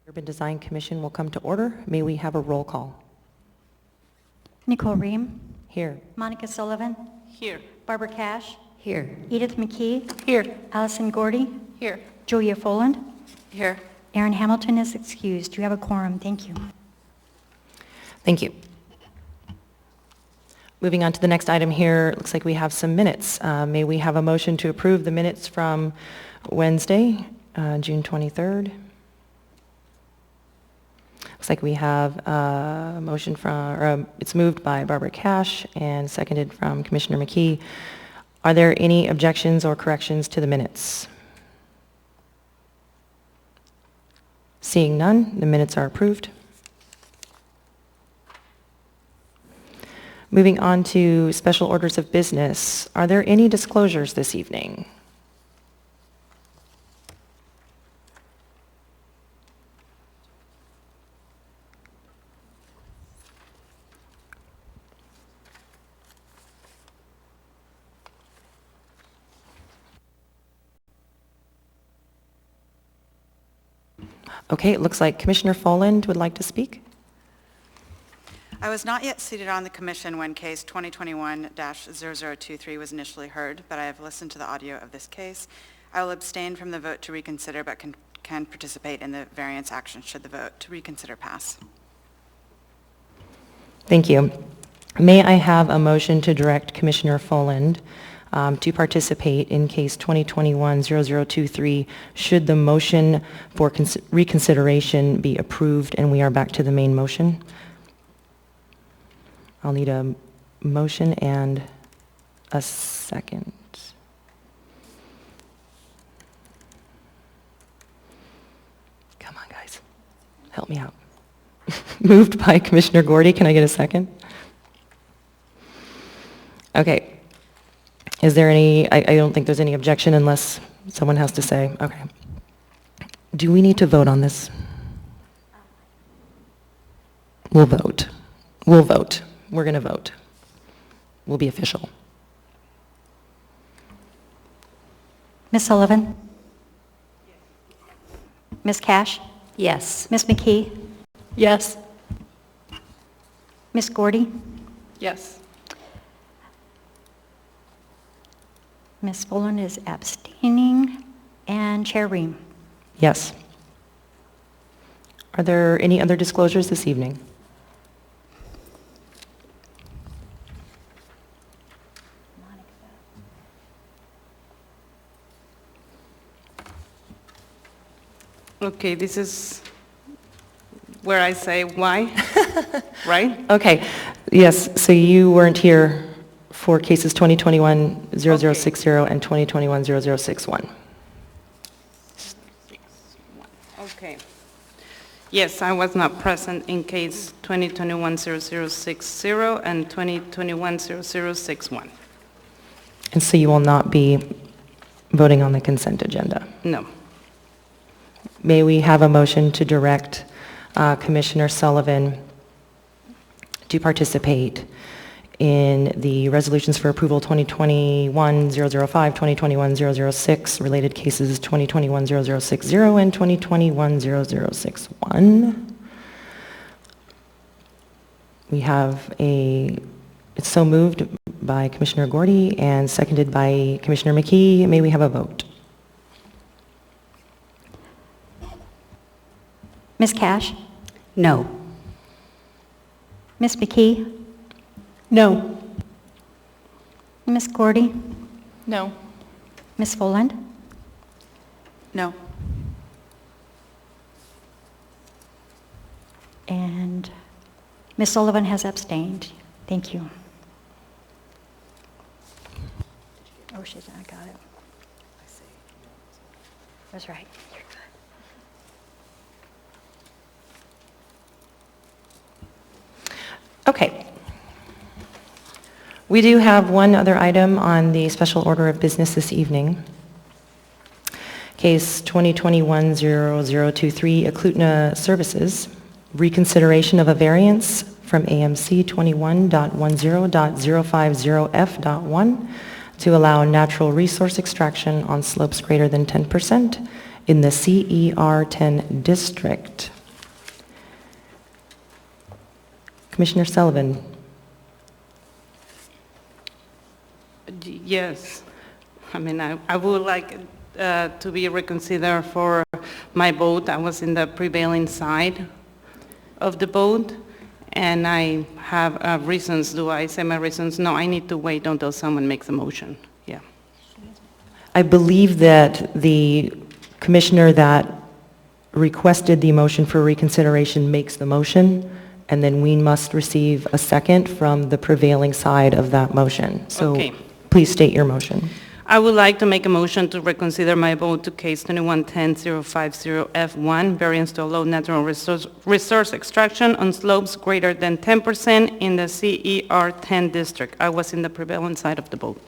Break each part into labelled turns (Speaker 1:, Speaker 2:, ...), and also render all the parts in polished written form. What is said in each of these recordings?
Speaker 1: Urban Design Commission will come to order. May we have a roll call?
Speaker 2: Nicole Ream.
Speaker 1: Here.
Speaker 2: Monica Sullivan.
Speaker 3: Here.
Speaker 2: Barbara Cash.
Speaker 1: Here.
Speaker 2: Edith McKee.
Speaker 3: Here.
Speaker 2: Allison Gordy.
Speaker 3: Here.
Speaker 2: Julia Foland.
Speaker 3: Here.
Speaker 2: Aaron Hamilton is excused. You have a quorum. Thank you.
Speaker 1: Thank you. Moving on to the next item here, it looks like we have some minutes. May we have a motion to approve the minutes from Wednesday, June 23rd? Looks like we have a motion from, it's moved by Barbara Cash and seconded from Commissioner McKee. Are there any objections or corrections to the minutes? Seeing none, the minutes are approved. Moving on to special orders of business. Are there any disclosures this evening? Okay, it looks like Commissioner Foland would like to speak.
Speaker 4: I was not yet seated on the commission when case 2021-0023 was initially heard, but I have listened to the audio of this case. I will abstain from the vote to reconsider, but can participate in the variance action should the vote to reconsider pass.
Speaker 1: Thank you. May I have a motion to direct Commissioner Foland to participate in case 2021-0023 should the motion for reconsideration be approved and we are back to the main motion? I'll need a motion and a second. Come on, guys. Help me out. Moved by Commissioner Gordy. Can I get a second? Okay. Is there any, I don't think there's any objection unless someone has to say. Okay. Do we need to vote on this? We'll vote. We'll vote. We're going to vote. We'll be official.
Speaker 2: Ms. Sullivan? Ms. Cash?
Speaker 3: Yes.
Speaker 2: Ms. McKee?
Speaker 3: Yes.
Speaker 2: Ms. Gordy?
Speaker 3: Yes.
Speaker 2: Ms. Foland is abstaining. And Chair Ream?
Speaker 1: Yes. Are there any other disclosures this evening?
Speaker 3: Okay, this is where I say why, right?
Speaker 1: Okay. Yes, so you weren't here for cases 2021-0060 and 2021-0061.
Speaker 3: Okay. Yes, I was not present in case 2021-0060 and 2021-0061.
Speaker 1: And so you will not be voting on the consent agenda.
Speaker 3: No.
Speaker 1: May we have a motion to direct Commissioner Sullivan to participate in the resolutions for approval 2021-005, 2021-006, related cases 2021-0060 and 2021-0061. We have it's so moved by Commissioner Gordy and seconded by Commissioner McKee. May we have a vote?
Speaker 2: Ms. Cash?
Speaker 3: No.
Speaker 2: Ms. McKee?
Speaker 3: No.
Speaker 2: Ms. Gordy?
Speaker 3: No.
Speaker 2: Ms. Foland?
Speaker 4: No.
Speaker 2: And Ms. Sullivan has abstained. Thank you. Oh, I got it. That's right. You're good.
Speaker 1: Okay. We do have one other item on the special order of business this evening. Case 2021-0023, Eklutna Services, reconsideration of a variance from AMC 21.10.050F.1 to allow natural resource extraction on slopes greater than 10% in the CER 10 district. Commissioner Sullivan?
Speaker 3: Yes. I mean, I would like to be reconsidered for my vote. I was in the prevailing side of the vote, and I have reasons. Do I say my reasons? No, I need to wait until someone makes a motion. Yeah.
Speaker 1: I believe that the commissioner that requested the motion for reconsideration makes the motion, and then we must receive a second from the prevailing side of that motion. So
Speaker 3: Okay.
Speaker 1: please state your motion.
Speaker 3: I would like to make a motion to reconsider my vote to case 2110-050F1, variance to allow natural resource extraction on slopes greater than 10% in the CER 10 district. I was in the prevailing side of the vote.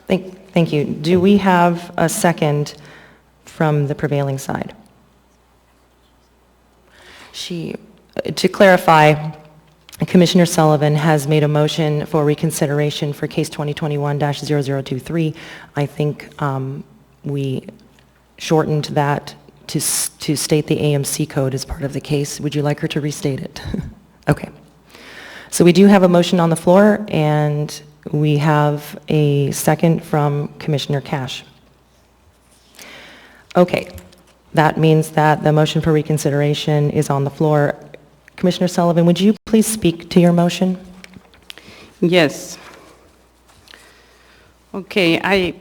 Speaker 1: Thank you. Do we have a second from the prevailing side? To clarify, Commissioner Sullivan has made a motion for reconsideration for case 2021-0023. I think we shortened that to state the AMC code as part of the case. Would you like her to restate it? Okay. So we do have a motion on the floor, and we have a second from Commissioner Cash. Okay. That means that the motion for reconsideration is on the floor. Commissioner Sullivan, would you please speak to your motion?
Speaker 3: Yes. Okay, I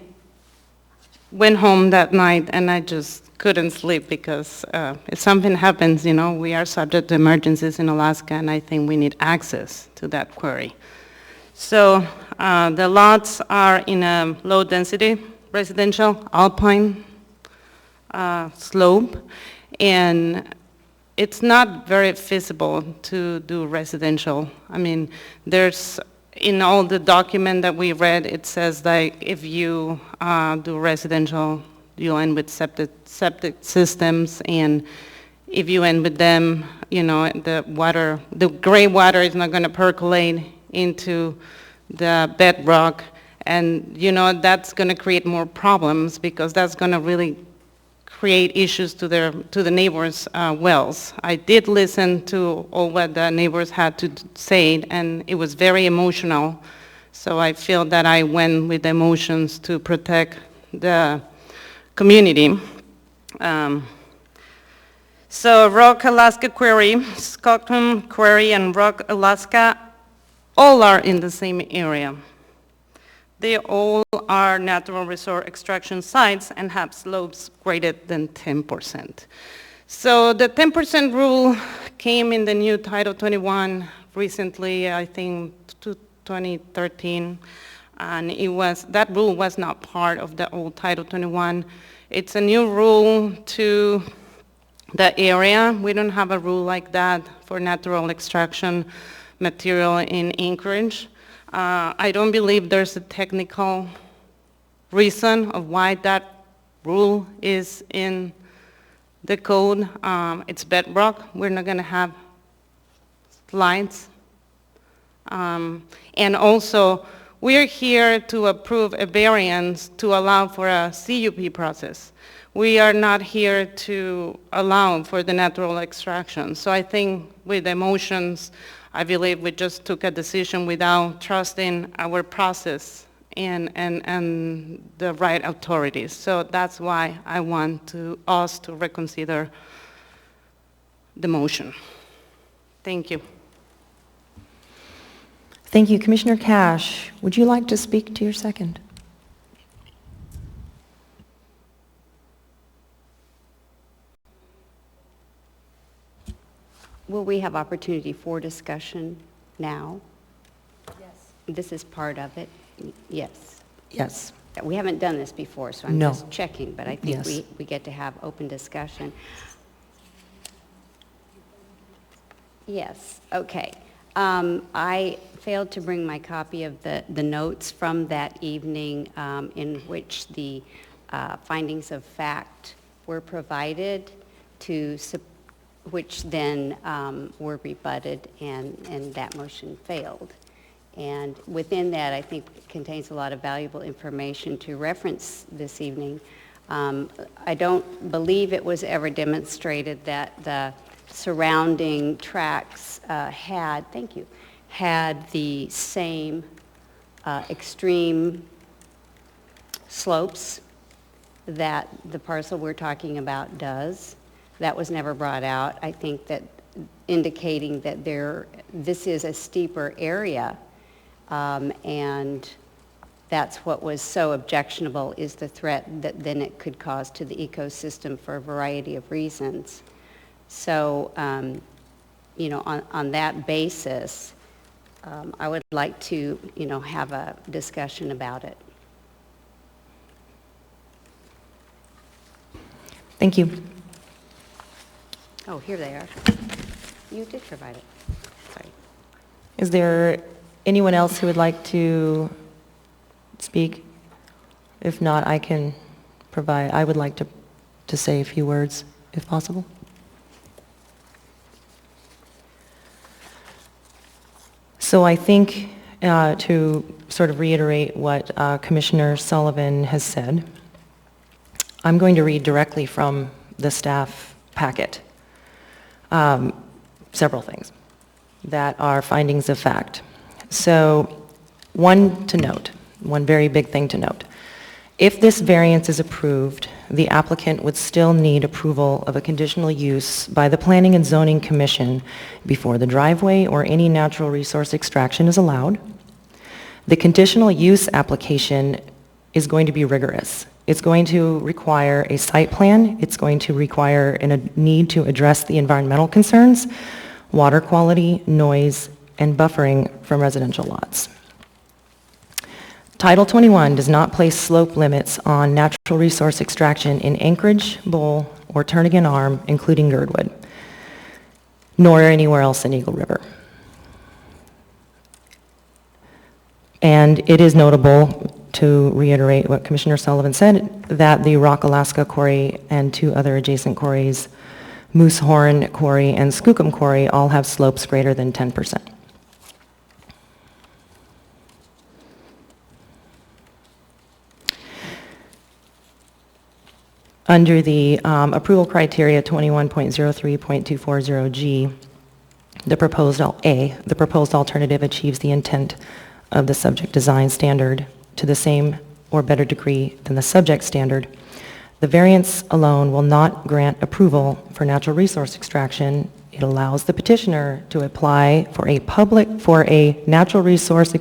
Speaker 3: went home that night and I just couldn't sleep because if something happens, you know, we are subject to emergencies in Alaska, and I think we need access to that quarry. So the lots are in a low-density residential alpine slope, and it's not very feasible to do residential. I mean, there's, in all the document that we read, it says that if you do residential, you'll end with septic systems, and if you end with them, you know, the gray water is not going to percolate into the bedrock, and, you know, that's going to create more problems because that's going to really create issues to the neighbors' wells. I did listen to all what the neighbors had to say, and it was very emotional. So I feel that I went with the emotions to protect the community. So Rock Alaska Quarry, Stockton Quarry, and Rock Alaska, all are in the same area. They all are natural resource extraction sites and have slopes greater than 10%. So the 10% rule came in the new Title 21 recently, I think 2013, and that rule was not part of the old Title 21. It's a new rule to the area. We don't have a rule like that for natural extraction material in Anchorage. I don't believe there's a technical reason of why that rule is in the code. It's bedrock. We're not going to have slides. And also, we're here to approve a variance to allow for a CUP process. We are not here to allow for the natural extraction. So I think with emotions, I believe we just took a decision without trusting our process and the right authorities. So that's why I want us to reconsider the motion. Thank you.
Speaker 1: Thank you. Commissioner Cash, would you like to speak to your second?
Speaker 5: Will we have opportunity for discussion now? Yes. This is part of it? Yes.
Speaker 1: Yes.
Speaker 5: We haven't done this before, so I'm
Speaker 1: No.
Speaker 5: just checking, but I think
Speaker 1: Yes.
Speaker 5: we get to have open discussion. Yes, okay. I failed to bring my copy of the notes from that evening in which the findings of fact were provided to which then were rebutted, and that motion failed. And within that, I think contains a lot of valuable information to reference this evening. I don't believe it was ever demonstrated that the surrounding tracts had the same extreme slopes that the parcel we're talking about does. That was never brought out. I think that indicating that this is a steeper area, and that's what was so objectionable, is the threat that then it could cause to the ecosystem for a variety of reasons. So, on that basis, I would like to, have a discussion about it.
Speaker 1: Thank you.
Speaker 5: Oh, here they are. You did provide it. Sorry.
Speaker 1: Is there anyone else who would like to speak? If not, I would like to say a few words, if possible. So I think, to sort of reiterate what Commissioner Sullivan has said, I'm going to read directly from the staff packet. Several things that are findings of fact. So one very big thing to note. If this variance is approved, the applicant would still need approval of a conditional use by the Planning and Zoning Commission before the driveway or any natural resource extraction is allowed. The conditional use application is going to be rigorous. It's going to require a site plan. It's going to require a need to address the environmental concerns, water quality, noise, and buffering from residential lots. Title 21 does not place slope limits on natural resource extraction in Anchorage, Bowl, or Turnagain Arm, including Girdwood, nor anywhere else in Eagle River. And it is notable, to reiterate what Commissioner Sullivan said, that the Rock Alaska Quarry and two other adjacent quarries, Moosehorn Quarry and Skookum Quarry, all have slopes greater than 10%. Under the approval criteria 21.03.240G, the proposed alternative achieves the intent of the subject design standard to the same or better degree than the subject standard. The variance alone will not grant approval for natural resource extraction. It allows the petitioner to apply for a natural resource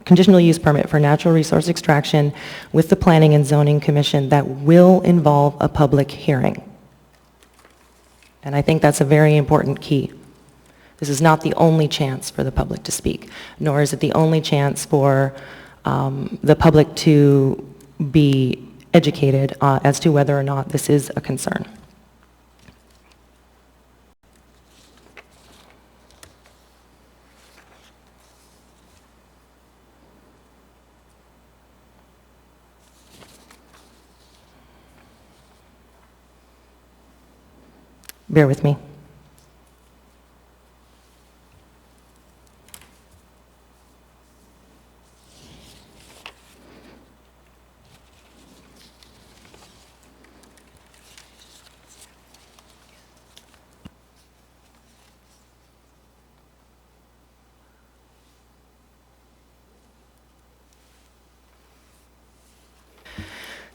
Speaker 1: conditional use permit for natural resource extraction with the Planning and Zoning Commission that will involve a public hearing. And I think that's a very important key. This is not the only chance for the public to speak, nor is it the only chance for the public to be educated as to whether or not this is a concern. Bear with me.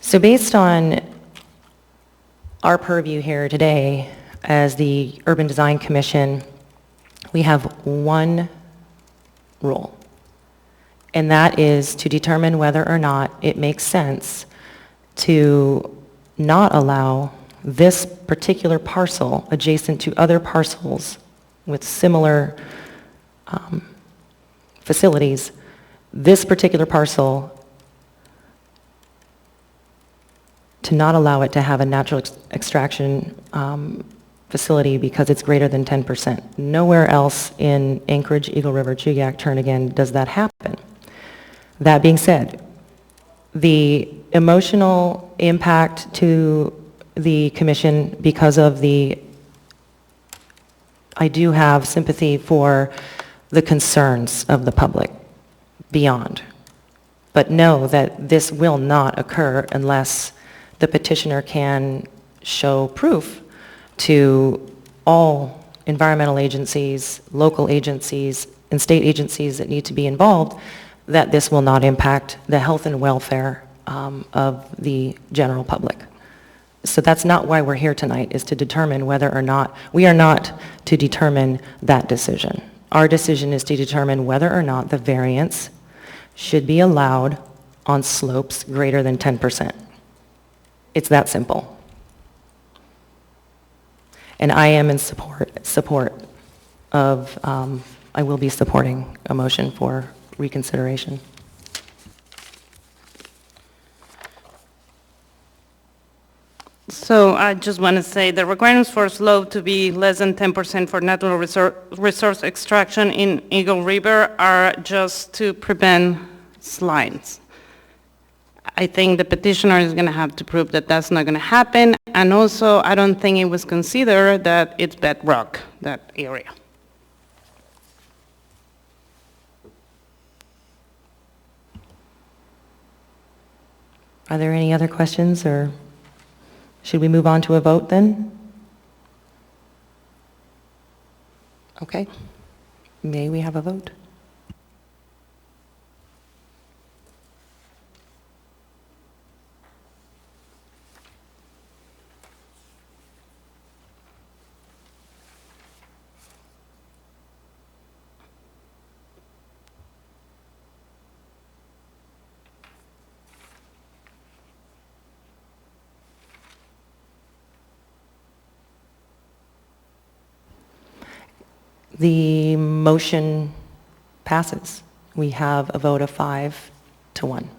Speaker 1: So based on our purview here today as the Urban Design Commission, we have one rule, and that is to determine whether or not it makes sense to not allow this particular parcel adjacent to other parcels with similar facilities, this particular parcel, to not allow it to have a natural extraction facility because it's greater than 10%. Nowhere else in Anchorage, Eagle River, Chugach, Turnagain does that happen. That being said, the emotional impact to the commission because of I do have sympathy for the concerns of the public beyond. But know that this will not occur unless the petitioner can show proof to all environmental agencies, local agencies, and state agencies that need to be involved, that this will not impact the health and welfare of the general public. So that's not why we're here tonight, is to determine whether or not, we are not to determine that decision. Our decision is to determine whether or not the variance should be allowed on slopes greater than 10%. It's that simple. And I am in support of, I will be supporting a motion for reconsideration.
Speaker 3: So I just want to say the requirements for slope to be less than 10% for natural resource extraction in Eagle River are just to prevent slides. I think the petitioner is going to have to prove that that's not going to happen, and also I don't think it was considered that it's bedrock, that area.
Speaker 1: Are there any other questions, or should we move on to a vote then? Okay. May we have a vote? The motion passes. We have a vote of 5 to 1.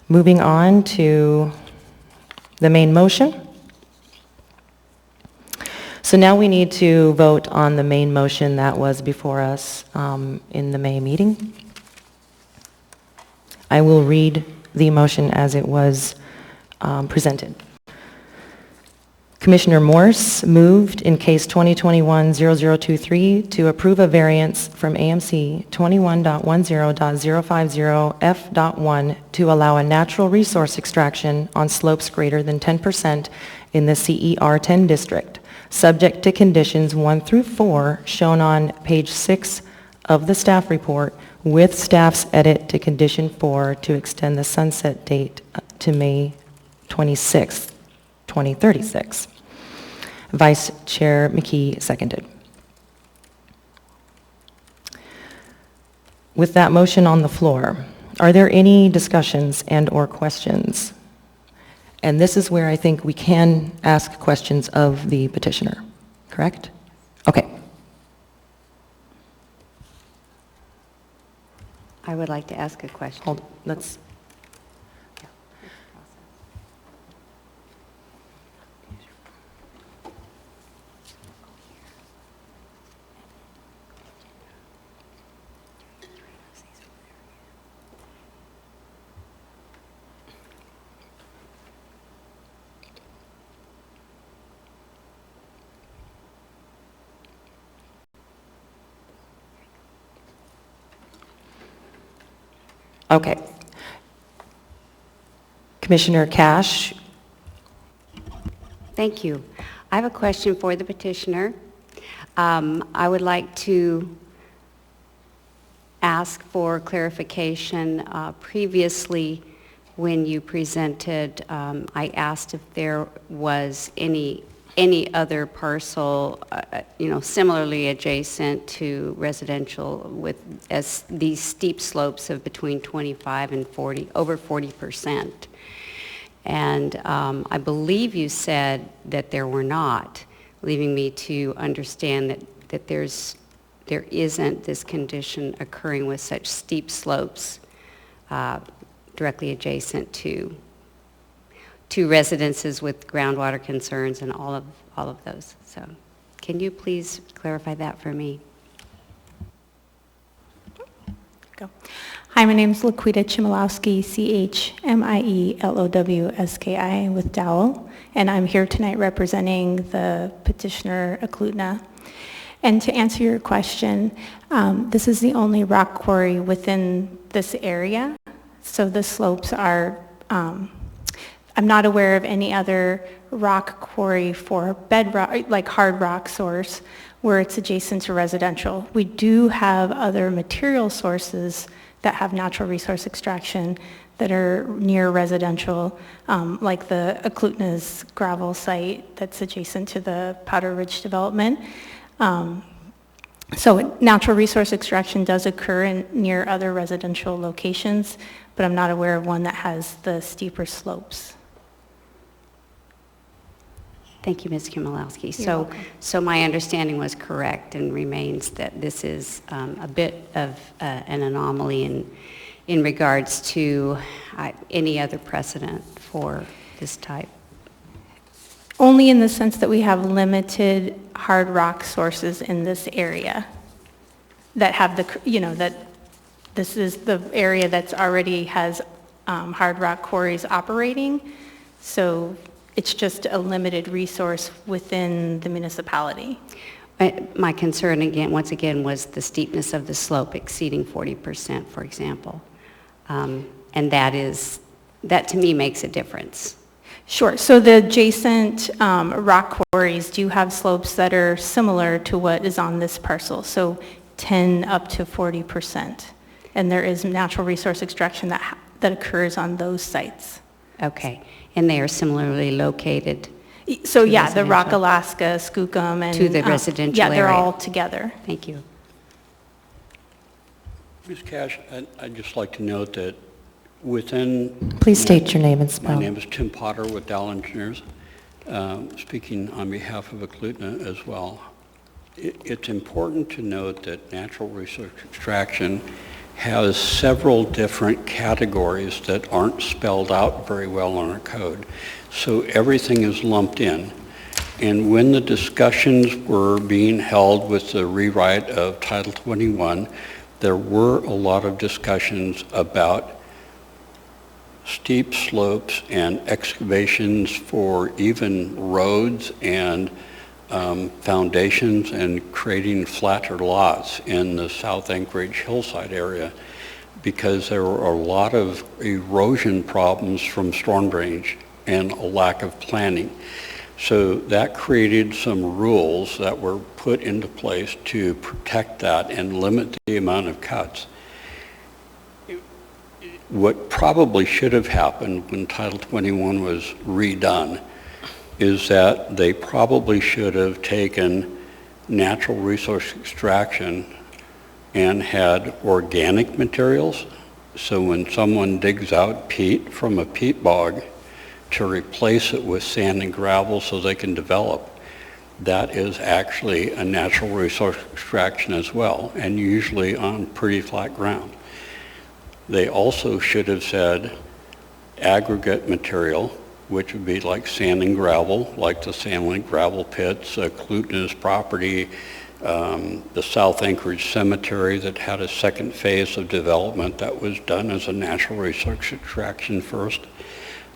Speaker 1: Moving on to the main motion. So now we need to vote on the main motion that was before us in the May meeting. I will read the motion as it was presented. Commissioner Morse moved in case 2021-0023 to approve a variance from AMC 21.10.050 to allow a natural resource extraction on slopes greater than 10% in the CER 10 district, subject to conditions 1 through 4 shown on page 6 of the staff report, with staff's edit to condition 4 to extend the sunset date to May 26, 2036. Vice Chair McKee seconded. With that motion on the floor, are there any discussions and or questions? And this is where I think we can ask questions of the petitioner, correct? Okay.
Speaker 5: I would like to ask a question.
Speaker 1: Hold, let's... Okay. Commissioner Cash.
Speaker 5: Thank you. I have a question for the petitioner. I would like to ask for clarification. Previously, when you presented, I asked if there was any other parcel, similarly adjacent to residential with as these steep slopes of between 25 and 40, over 40%. And I believe you said that there were not, leaving me to understand that there isn't this condition occurring with such steep slopes directly adjacent to residences with groundwater concerns and all of those. So can you please clarify that for me?
Speaker 6: Go. Hi, my name is Laquita Chmielowski, Chmielowski, with Dowell, and I'm here tonight representing the petitioner Aklutna. And to answer your question, this is the only rock quarry within this area, so the slopes are I'm not aware of any other rock quarry for bedrock, like hard rock source, where it's adjacent to residential. We do have other material sources that have natural resource extraction that are near residential, like the Eklutna's gravel site that's adjacent to the Powder Ridge development. So natural resource extraction does occur near other residential locations, but I'm not aware of one that has the steeper slopes.
Speaker 5: Thank you, Ms. Kimolowski.
Speaker 6: You're
Speaker 5: So,
Speaker 6: welcome.
Speaker 5: so my understanding was correct and remains that this is a bit of an anomaly in regards to any other precedent for this type.
Speaker 6: Only in the sense that we have limited hard rock sources in this area that have that this is the area that's already has hard rock quarries operating. So it's just a limited resource within the municipality.
Speaker 5: My concern once again, was the steepness of the slope exceeding 40%, for example. And that to me makes a difference.
Speaker 6: Sure. So the adjacent rock quarries do have slopes that are similar to what is on this parcel, so 10 up to 40%. And there is natural resource extraction that occurs on those sites.
Speaker 5: Okay. And they are similarly located
Speaker 6: So
Speaker 5: to
Speaker 6: yeah, the Rock
Speaker 5: residential.
Speaker 6: Alaska, Skookum, and...
Speaker 5: To the residential
Speaker 6: Yeah, they're
Speaker 5: area.
Speaker 6: all together.
Speaker 5: Thank you.
Speaker 7: Ms. Cash, I'd just like to note that within...
Speaker 1: Please state your name and spell.
Speaker 7: My name is Tim Potter with Dow Engineers, speaking on behalf of Eklutna as well. It's important to note that natural resource extraction has several different categories that aren't spelled out very well in our code. So everything is lumped in. And when the discussions were being held with the rewrite of Title 21, there were a lot of discussions about steep slopes and excavations for even roads and foundations and creating flatter lots in the South Anchorage hillside area because there were a lot of erosion problems from storm drainage and a lack of planning. So that created some rules that were put into place to protect that and limit the amount of cuts. What probably should have happened when Title 21 was redone is that they probably should have taken natural resource extraction and had organic materials. So when someone digs out peat from a peat bog to replace it with sand and gravel so they can develop, that is actually a natural resource extraction as well, and usually on pretty flat ground. They also should have said aggregate material, which would be like sand and gravel, like the Sandlink gravel pits, Eklutna's property, the South Anchorage Cemetery that had a second phase of development that was done as a natural resource extraction first.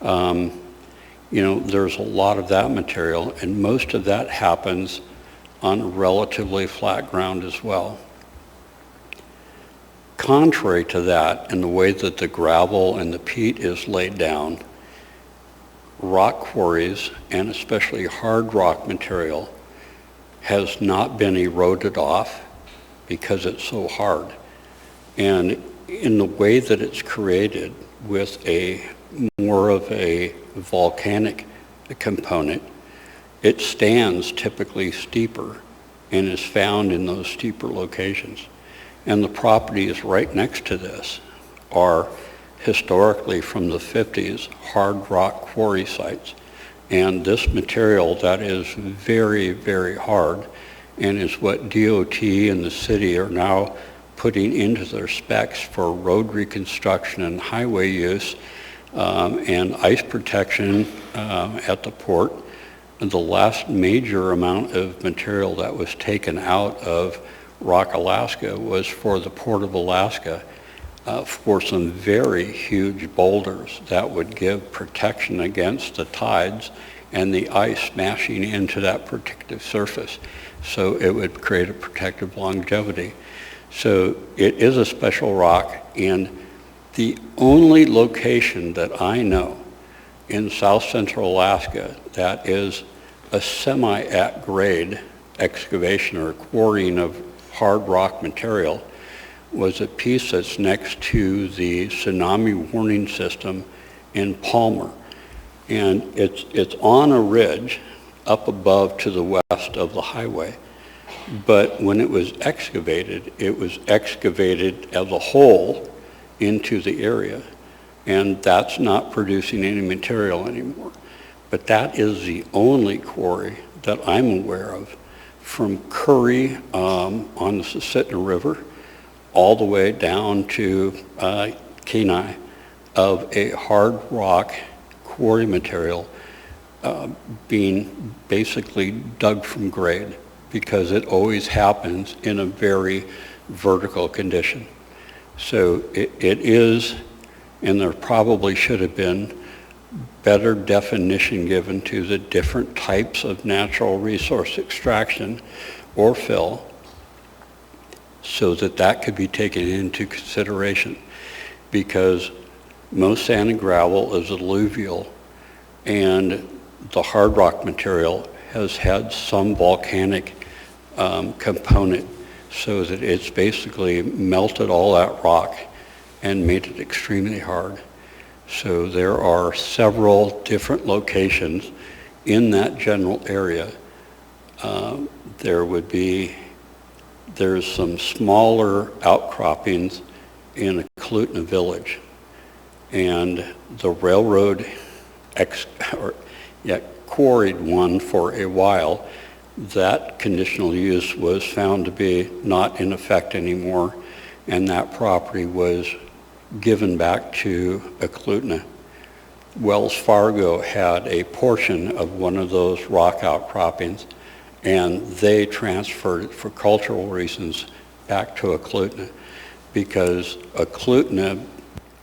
Speaker 7: There's a lot of that material, and most of that happens on relatively flat ground as well. Contrary to that, in the way that the gravel and the peat is laid down, rock quarries, and especially hard rock material, has not been eroded off because it's so hard. And in the way that it's created with a more of a volcanic component, it stands typically steeper and is found in those steeper locations. And the properties right next to this are historically from the 50s hard rock quarry sites. And this material that is very, very hard and is what DOT and the city are now putting into their specs for road reconstruction and highway use and ice protection at the port. And the last major amount of material that was taken out of Rock, Alaska was for the Port of Alaska for some very huge boulders that would give protection against the tides and the ice smashing into that protective surface. So it would create a protective longevity. So it is a special rock, and The only location that I know in south central Alaska that is a semi-at-grade excavation or quarrying of hard rock material was a piece that's next to the tsunami warning system in Palmer. And it's on a ridge up above to the west of the highway. But when it was excavated as a whole into the area. And that's not producing any material anymore. But that is the only quarry that I'm aware of from Curry on the Susitna River all the way down to Kenai of a hard rock quarry material being basically dug from grade, because it always happens in a very vertical condition. So it is, and there probably should have been better definition given to the different types of natural resource extraction or fill so that that could be taken into consideration, because most sand and gravel is alluvial, and the hard rock material has had some volcanic component, so that it's basically melted all that rock and made it extremely hard. So there are several different locations in that general area. There's some smaller outcroppings in Eklutna village, and the railroad quarried one for a while. That conditional use was found to be not in effect anymore, and that property was given back to Eklutna. Wells Fargo had a portion of one of those rock outcroppings, and they transferred it for cultural reasons back to Eklutna, because Eklutna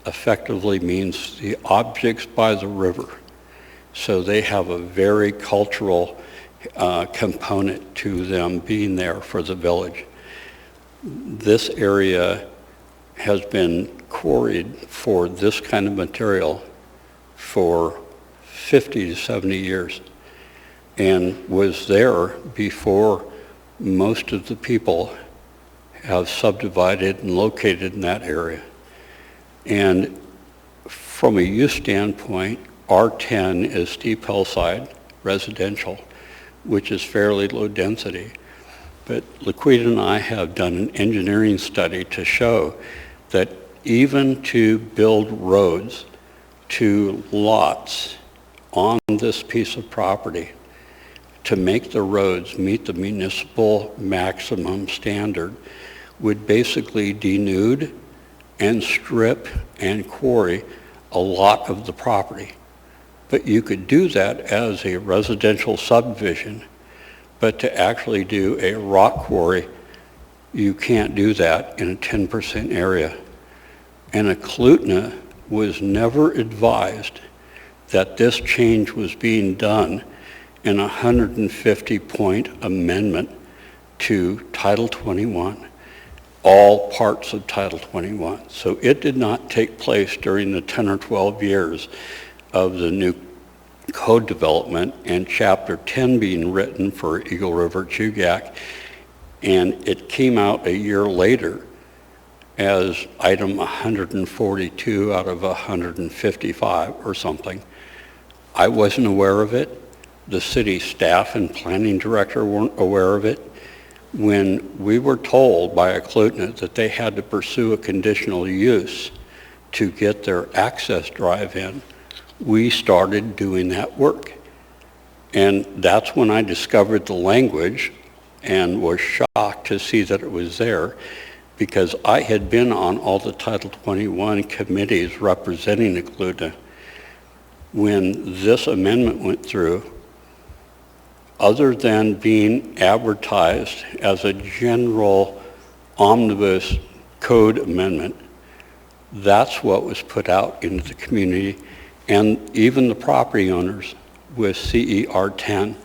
Speaker 7: effectively means the objects by the river. So they have a very cultural component to them being there for the village. This area has been quarried for this kind of material for 50 to 70 years and was there before most of the people have subdivided and located in that area. And from a use standpoint, R10 is steep hillside residential, which is fairly low density. But Laquita and I have done an engineering study to show that even to build roads to lots on this piece of property, to make the roads meet the municipal maximum standard, would basically denude and strip and quarry a lot of the property. But you could do that as a residential subdivision, but to actually do a rock quarry, you can't do that in a 10% area. And Eklutna was never advised that this change was being done in a 150-point amendment to Title 21, all parts of Title 21. So it did not take place during the 10 or 12 years of the new code development and Chapter 10 being written for Eagle River Chugach, and it came out a year later as item 142 out of 155 or something. I wasn't aware of it. The city staff and planning director weren't aware of it. When we were told by Eklutna that they had to pursue a conditional use to get their access drive in, we started doing that work. And that's when I discovered the language and was shocked to see that it was there, because I had been on all the Title 21 committees representing Eklutna. When this amendment went through, other than being advertised as a general omnibus code amendment, that's what was put out into the community. And even the property owners with CER 10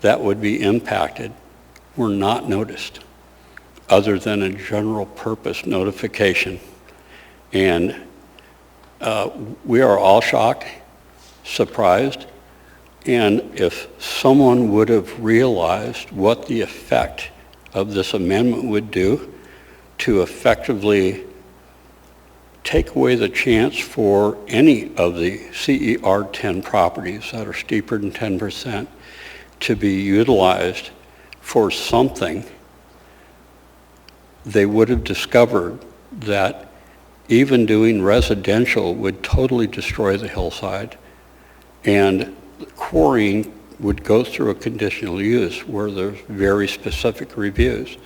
Speaker 7: that would be impacted were not noticed, other than a general purpose notification. And we are all shocked, surprised, and if someone would have realized what the effect of this amendment would do to effectively take away the chance for any of the CER 10 properties that are steeper than 10% to be utilized for something, they would have discovered that even doing residential would totally destroy the hillside, and quarrying would go through a conditional use where there's very specific reviews.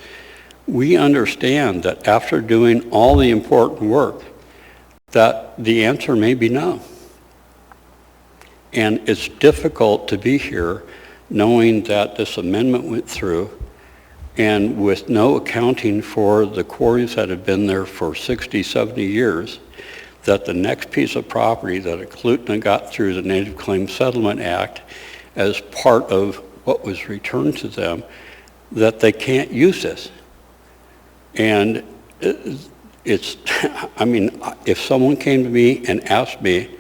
Speaker 7: We understand that after doing all the important work, that the answer may be no. And it's difficult to be here knowing that this amendment went through and with no accounting for the quarries that have been there for 60, 70 years, that the next piece of property that Eklutna got through the Native Claims Settlement Act as part of what was returned to them, that they can't use this. And it's, I mean, if someone came to me and asked me,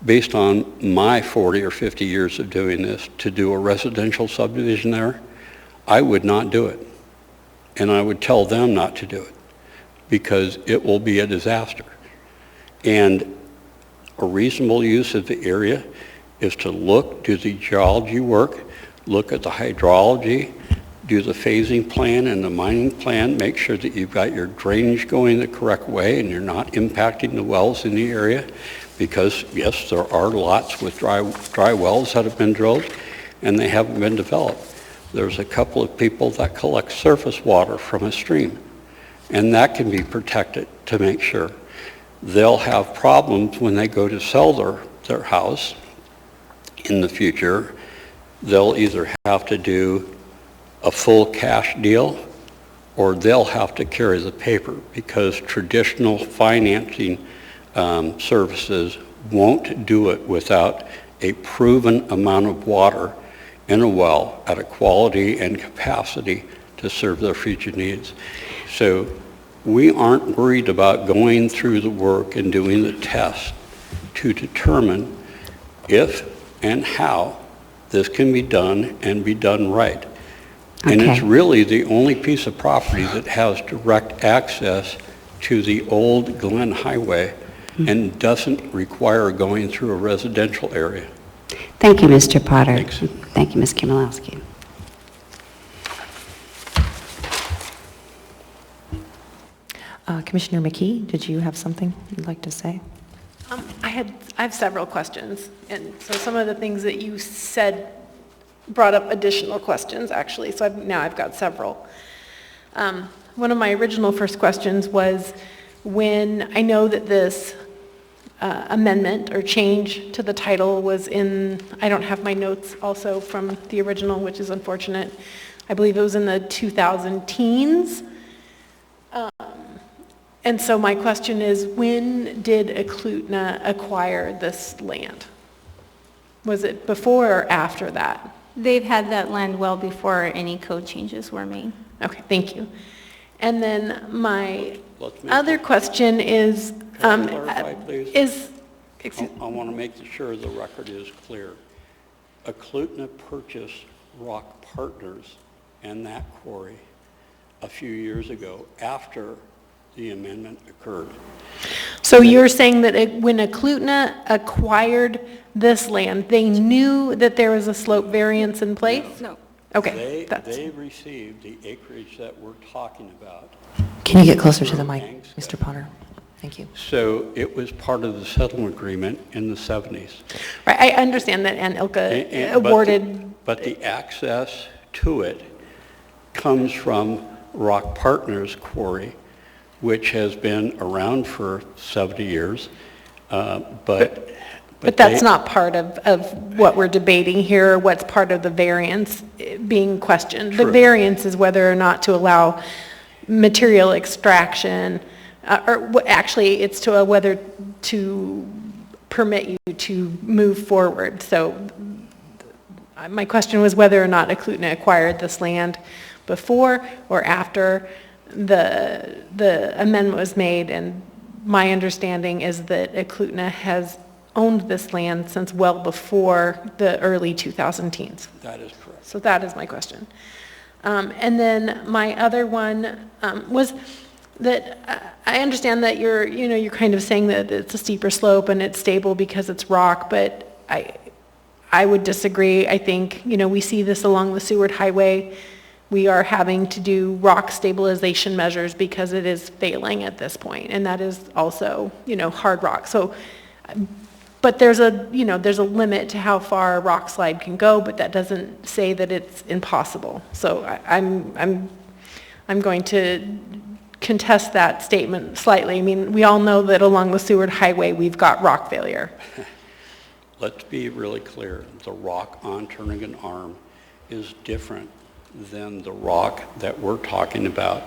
Speaker 7: based on my 40 or 50 years of doing this, to do a residential subdivision there, I would not do it. And I would tell them not to do it because it will be a disaster. And a reasonable use of the area is to look, do the geology work, look at the hydrology, do the phasing plan and the mining plan, make sure that you've got your drainage going the correct way and you're not impacting the wells in the area, because yes, there are lots with dry wells that have been drilled and they haven't been developed. There's a couple of people that collect surface water from a stream, and that can be protected to make sure. They'll have problems when they go to sell their house in the future. They'll either have to do a full cash deal or they'll have to carry the paper, because traditional financing services won't do it without a proven amount of water in a well at a quality and capacity to serve their future needs. So we aren't worried about going through the work and doing the test to determine if and how this can be done and be done right. And it's really the only piece of property that has direct access to the old Glen Highway and doesn't require going through a residential area.
Speaker 5: Thank you, Mr. Potter.
Speaker 7: Thanks.
Speaker 5: Thank you, Ms. Kimolowski.
Speaker 1: Commissioner McKee, did you have something you'd like to say?
Speaker 6: I have several questions, and so some of the things that you said brought up additional questions, actually, so now I've got several. One of my original first questions was, when I know that this amendment or change to the title was in, I don't have my notes also from the original, which is unfortunate. I believe it was in the 2010s. And so my question is, when did Eklutna acquire this land? Was it before or after that?
Speaker 8: They've had that land well before any code changes were made.
Speaker 6: Okay, thank you. And then my
Speaker 7: Let's make
Speaker 6: other question is,
Speaker 7: Can you clarify, please?
Speaker 6: excuse,
Speaker 7: I want to make sure the record is clear. Eklutna purchased Rock Partners and that quarry a few years ago after the amendment occurred.
Speaker 6: so you're saying that when Eklutna acquired this land, they knew that there was a slope variance in place?
Speaker 8: No.
Speaker 6: Okay,
Speaker 7: They received the acreage that we're talking about.
Speaker 1: Can you get closer to the mic,
Speaker 7: Thanks.
Speaker 1: Mr. Potter? Thank you.
Speaker 7: So it was part of the settlement agreement in the 70s.
Speaker 6: right, I understand that Ann Ilka
Speaker 7: And-
Speaker 6: awarded,
Speaker 7: But the access to it comes from Rock Partners quarry, which has been around for 70 years, but
Speaker 6: that's
Speaker 7: they-
Speaker 6: not part of what we're debating here, or what's part of the variance being questioned. The
Speaker 7: True.
Speaker 6: variance is whether or not to allow material extraction, actually, it's to whether to permit you to move forward. So my question was whether or not Eklutna acquired this land before or after the amendment was made and
Speaker 9: my understanding is that Eklutna has owned this land since well before the early 2010s.
Speaker 7: That is correct.
Speaker 9: So that is my question. And then my other one was that I understand that you're kind of saying that it's a steeper slope and it's stable because it's rock, but I would disagree. I think, we see this along the Seward Highway. We are having to do rock stabilization measures because it is failing at this point, and that is also, hard rock. So, but there's a limit to how far a rock slide can go, but that doesn't say that it's impossible. So I'm going to contest that statement slightly. I mean, we all know that along the Seward Highway, we've got rock failure.
Speaker 7: Let's be really clear. The rock on Turnagain Arm is different than the rock that we're talking about.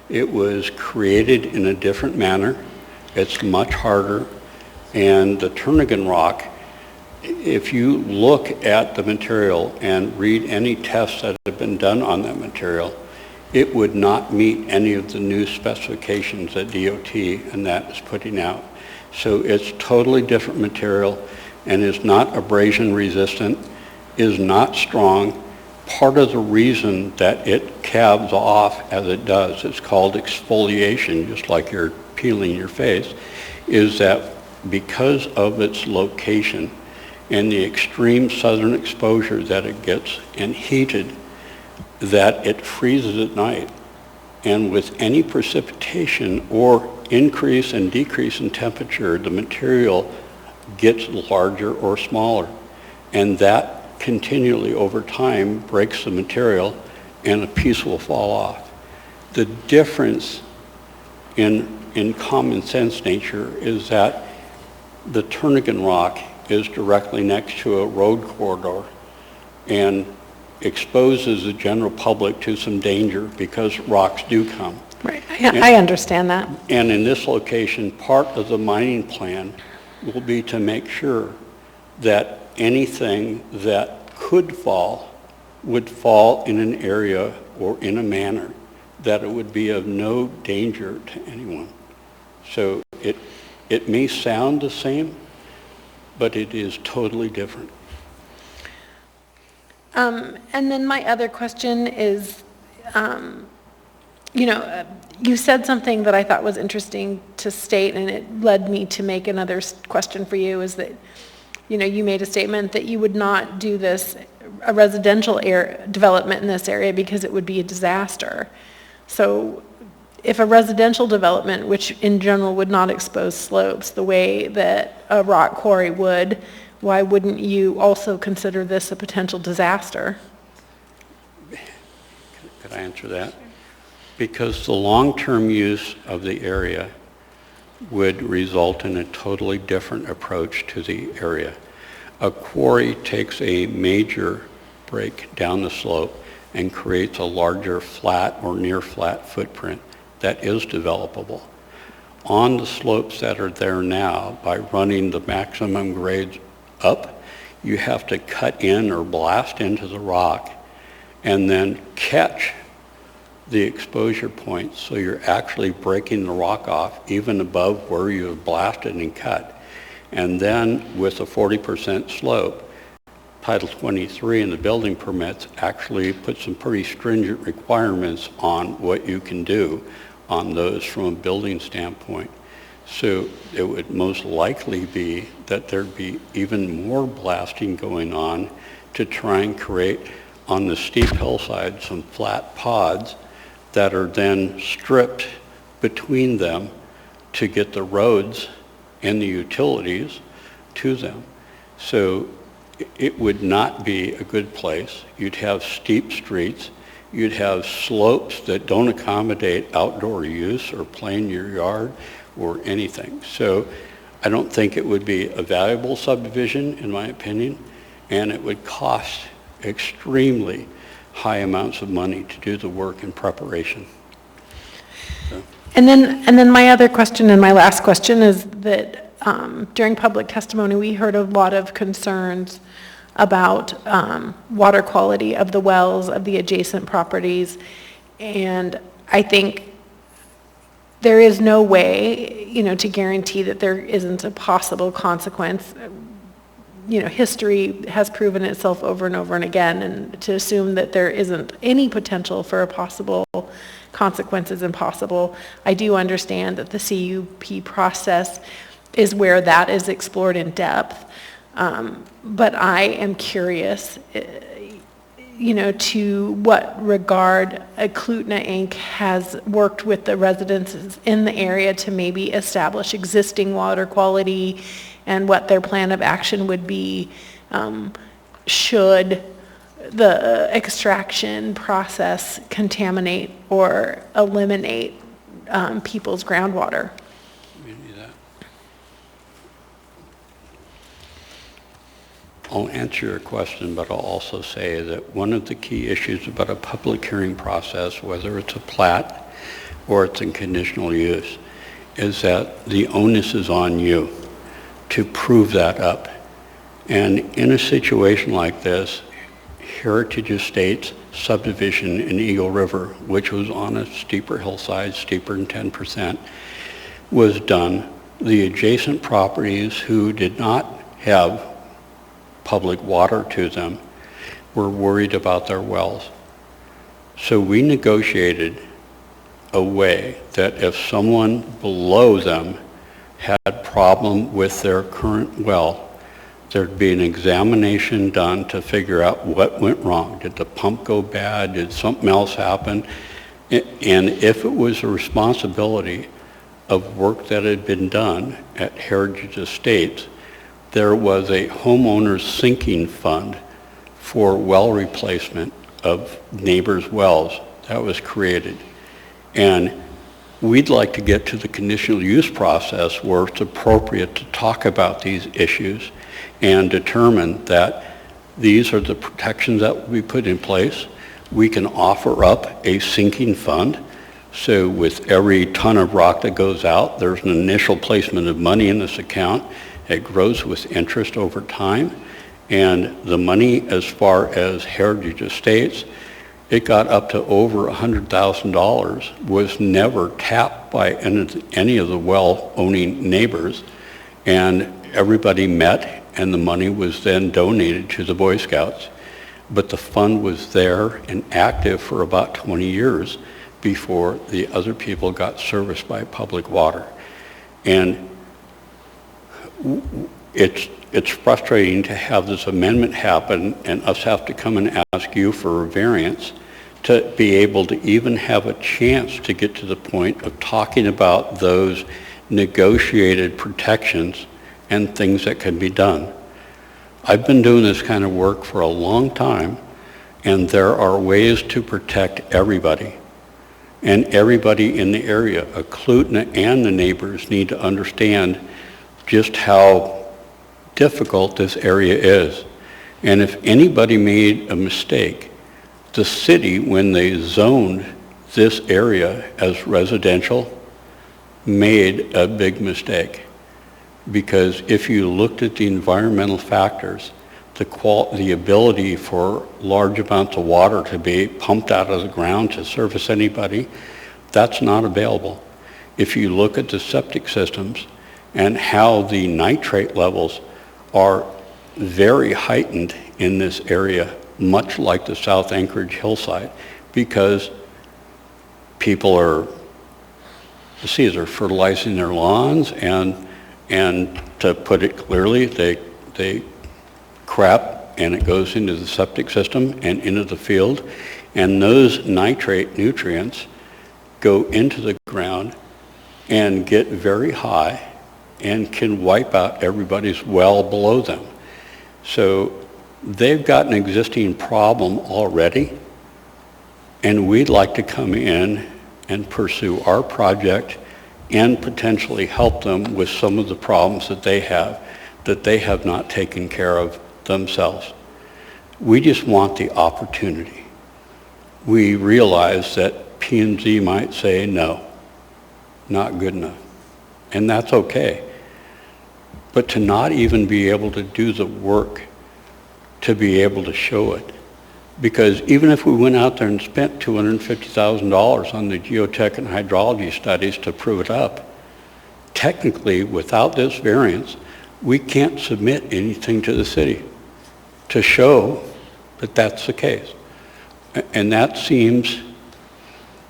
Speaker 7: It was created in a different manner. It's much harder. And the Turnagain rock, if you look at the material and read any tests that have been done on that material, it would not meet any of the new specifications that DOT and that is putting out. So it's totally different material and is not abrasion resistant, is not strong. Part of the reason that it calves off as it does, it's called exfoliation, just like you're peeling your face, is that because of its location and the extreme southern exposure that it gets and heated, that it freezes at night. And with any precipitation or increase and decrease in temperature, the material gets larger or smaller. And that continually over time breaks the material and a piece will fall off. The difference in common sense nature is that the Turnagain rock is directly next to a road corridor and exposes the general public to some danger because rocks do come.
Speaker 9: Right, I understand that.
Speaker 7: And in this location, part of the mining plan will be to make sure that anything that could fall would fall in an area or in a manner that it would be of no danger to anyone. So it may sound the same, but it is totally different.
Speaker 9: And then my other question is, you said something that I thought was interesting to state, and it led me to make another question for you, is that, you made a statement that you would not do a residential development in this area because it would be a disaster. So if a residential development, which in general would not expose slopes the way that a rock quarry would, why wouldn't you also consider this a potential disaster?
Speaker 7: Could I answer that? Because the long-term use of the area would result in a totally different approach to the area. A quarry takes a major break down the slope and creates a larger flat or near flat footprint that is developable. On the slopes that are there now, by running the maximum grades up, you have to cut in or blast into the rock and then catch the exposure points, so you're actually breaking the rock off even above where you have blasted and cut. And then with a 40% slope, Title 23 and the building permits actually put some pretty stringent requirements on what you can do on those from a building standpoint. So it would most likely be that there'd be even more blasting going on to try and create on the steep hillside some flat pods that are then stripped between them to get the roads and the utilities to them. So it would not be a good place. You'd have steep streets. You'd have slopes that don't accommodate outdoor use or playing your yard or anything. So I don't think it would be a valuable subdivision, in my opinion, and it would cost extremely high amounts of money to do the work in preparation. So.
Speaker 9: And then my other question and my last question is that during public testimony, we heard a lot of concerns about water quality of the wells of the adjacent properties. And I think there is no way, to guarantee that there isn't a possible consequence. History has proven itself over and over and again, and to assume that there isn't any potential for a possible consequence is impossible. I do understand that the CUP process is where that is explored in depth, but I am curious, to what regard Klutna Inc. has worked with the residents in the area to maybe establish existing water quality and what their plan of action would be should the extraction process contaminate or eliminate people's groundwater.
Speaker 7: I'll answer your question, but I'll also say that one of the key issues about a public hearing process, whether it's a plat or it's in conditional use, is that the onus is on you to prove that up. And in a situation like this, Heritage Estates subdivision in Eagle River, which was on a steeper hillside, steeper than 10%, was done. The adjacent properties who did not have public water to them were worried about their wells. So we negotiated a way that if someone below them had problem with their current well, there'd be an examination done to figure out what went wrong. Did the pump go bad? Did something else happen? And if it was a responsibility of work that had been done at Heritage Estates, there was a homeowner's sinking fund for well replacement of neighbors' wells that was created. And we'd like to get to the conditional use process where it's appropriate to talk about these issues and determine that these are the protections that will be put in place. We can offer up a sinking fund. So with every ton of rock that goes out, there's an initial placement of money in this account. It grows with interest over time. And the money, as far as Heritage Estates, it got up to over $100,000, was never tapped by any of the well-owning neighbors. And everybody met, and the money was then donated to the Boy Scouts. But the fund was there and active for about 20 years before the other people got serviced by public water. And it's frustrating to have this amendment happen and us have to come and ask you for a variance to be able to even have a chance to get to the point of talking about those negotiated protections and things that can be done. I've been doing this kind of work for a long time, and there are ways to protect everybody. And everybody in the area, Klutna and the neighbors, need to understand just how difficult this area is. And if anybody made a mistake, the city, when they zoned this area as residential, made a big mistake. Because if you looked at the environmental factors, the ability for large amounts of water to be pumped out of the ground to service anybody, that's not available. If you look at the septic systems and how the nitrate levels are very heightened in this area, much like the South Anchorage hillside, because people are fertilizing their lawns, and to put it clearly, they crap and it goes into the septic system and into the field, and those nitrate nutrients go into the ground and get very high and can wipe out everybody's well below them. So they've got an existing problem already, and we'd like to come in and pursue our project and potentially help them with some of the problems that they have not taken care of themselves. We just want the opportunity. We realize that P&Z might say no, not good enough, and that's okay. But to not even be able to do the work to be able to show it, Because even if we went out there and spent $250,000 on the geotech and hydrology studies to prove it up, technically, without this variance, we can't submit anything to the city to show that that's the case. And that seems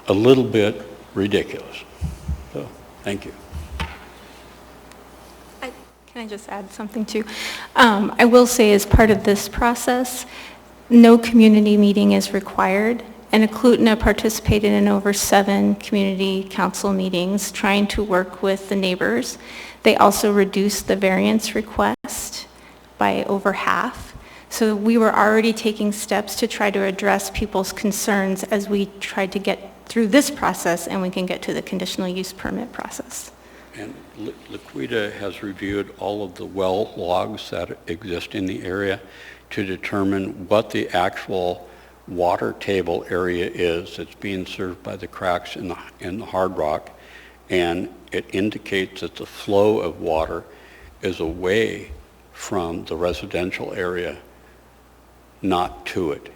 Speaker 7: a little bit ridiculous. So, thank you.
Speaker 6: Can I just add something too? I will say as part of this process, no community meeting is required, and Eklutna participated in over 7 community council meetings trying to work with the neighbors. They also reduced the variance request by over half. So we were already taking steps to try to address people's concerns as we tried to get through this process and we can get to the conditional use permit process.
Speaker 7: And Laquita has reviewed all of the well logs that exist in the area to determine what the actual water table area is that's being served by the cracks in the hard rock. And it indicates that the flow of water is away from the residential area, not to it,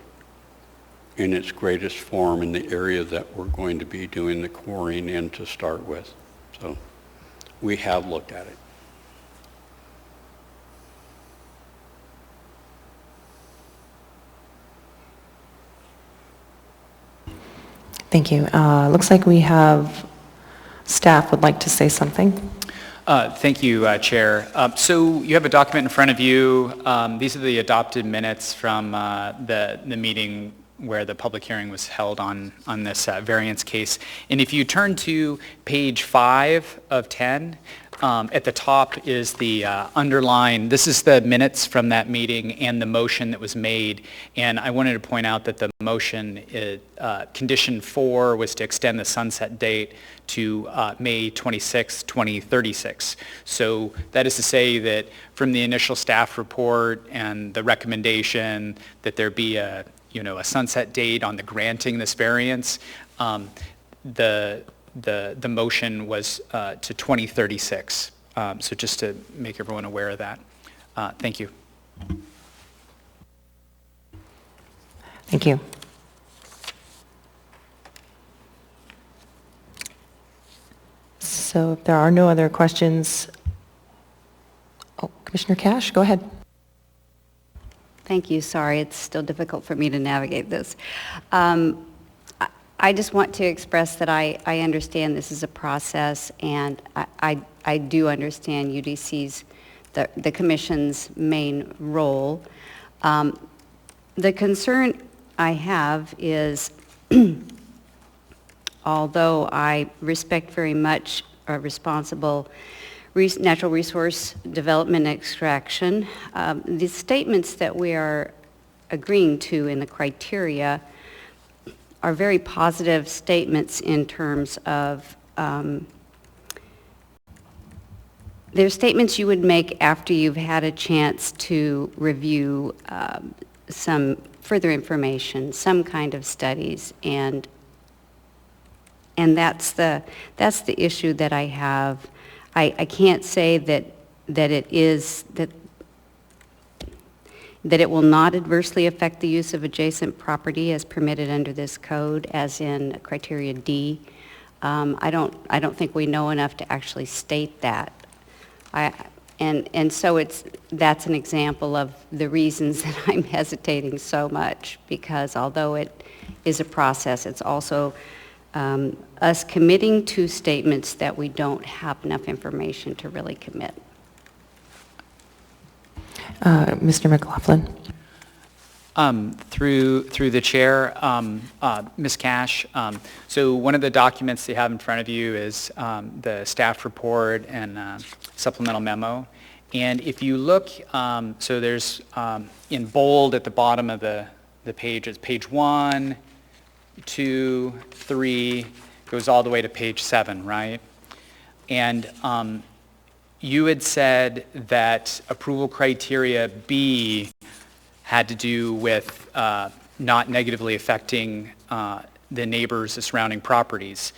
Speaker 7: in its greatest form in the area that we're going to be doing the quarrying in to start with. So we have looked at it.
Speaker 1: Thank you. Looks like we have staff would like to say something.
Speaker 10: Thank you, Chair. So you have a document in front of you. These are the adopted minutes from the meeting where the public hearing was held on this variance case. And if you turn to page 5 of 10, at the top is the underline. This is the minutes from that meeting and the motion that was made. And I wanted to point out that the motion, condition 4 was to extend the sunset date to May 26, 2036. So that is to say that from the initial staff report and the recommendation that there be a sunset date on the granting this variance, the motion was to 2036. So just to make everyone aware of that. Thank you.
Speaker 1: Thank you. So if there are no other questions, Commissioner Cash, go ahead.
Speaker 5: Thank you. Sorry, it's still difficult for me to navigate this. I just want to express that I understand this is a process, and I do understand UDC's, the Commission's main role. The concern I have is, although I respect very much a responsible natural resource development and extraction, the statements that we are agreeing to in the criteria are very positive statements in terms of, they're statements you would make after you've had a chance to review some further information, some kind of studies, and that's the issue that I have. I can't say that it will not adversely affect the use of adjacent property as permitted under this code, as in criteria D. I don't think we know enough to actually state that. And so that's an example of the reasons that I'm hesitating so much, because although it is a process, it's also us committing to statements that we don't have enough information to really commit.
Speaker 1: Mr. McLaughlin.
Speaker 10: Through the chair, Ms. Cash, so one of the documents you have in front of you is the staff report and supplemental memo. And if you look, so there's in bold at the bottom of the page, it's page 1, 2, 3, goes all the way to page 7, right? And you had said that approval criteria B had to do with not negatively affecting the neighbors, the surrounding properties,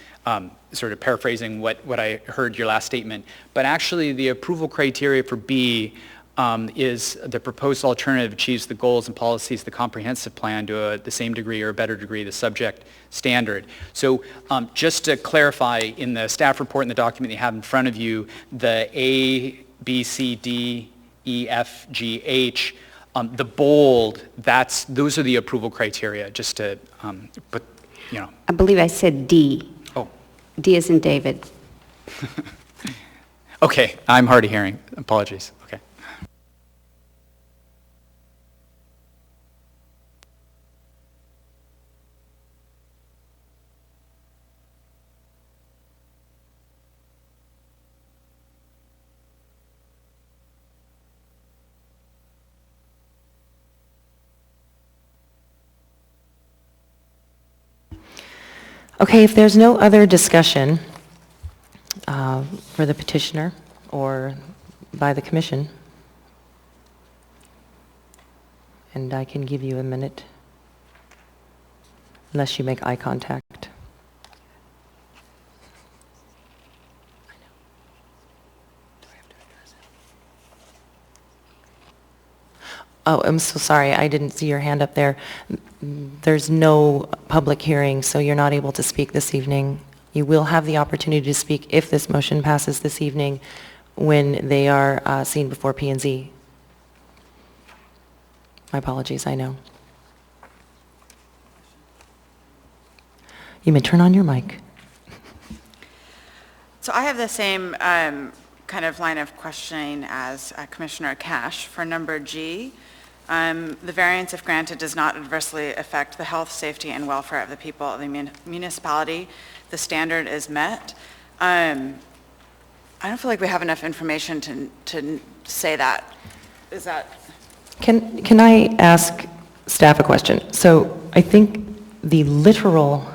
Speaker 10: sort of paraphrasing what I heard your last statement. But actually the approval criteria for B is the proposed alternative achieves the goals and policies of the comprehensive plan to the same degree or a better degree the subject standard. So just to clarify, in the staff report and the document you have in front of you, the A, B, C, D, E, F, G, H, the bold, those are the approval criteria, just to put,
Speaker 5: I believe I said D.
Speaker 10: Oh.
Speaker 5: D as in David.
Speaker 10: Okay, I'm hard of hearing. Apologies. Okay.
Speaker 1: Okay, if there's no other discussion for the petitioner or by the commission, and I can give you a minute, unless you make eye contact. Oh, I'm so sorry, I didn't see your hand up there. There's no public hearing, so you're not able to speak this evening. You will have the opportunity to speak if this motion passes this evening when they are seen before P&Z. My apologies, I know. You may turn on your mic.
Speaker 4: So I have the same kind of line of questioning as Commissioner Cash for number G. The variance, if granted, does not adversely affect the health, safety, and welfare of the people of the municipality. The standard is met. I don't feel like we have enough information to say that. Is that?
Speaker 1: Can I ask staff a question? So I think the literal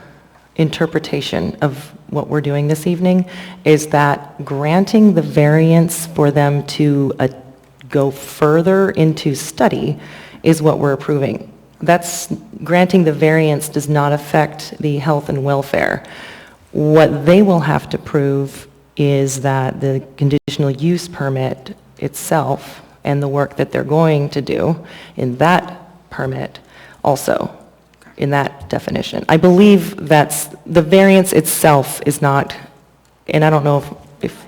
Speaker 1: interpretation of what we're doing this evening is that granting the variance for them to go further into study is what we're approving. That's granting the variance does not affect the health and welfare. What they will have to prove is that the conditional use permit itself and the work that they're going to do in that permit also, in that definition. I believe that's, the variance itself is not, and I don't know if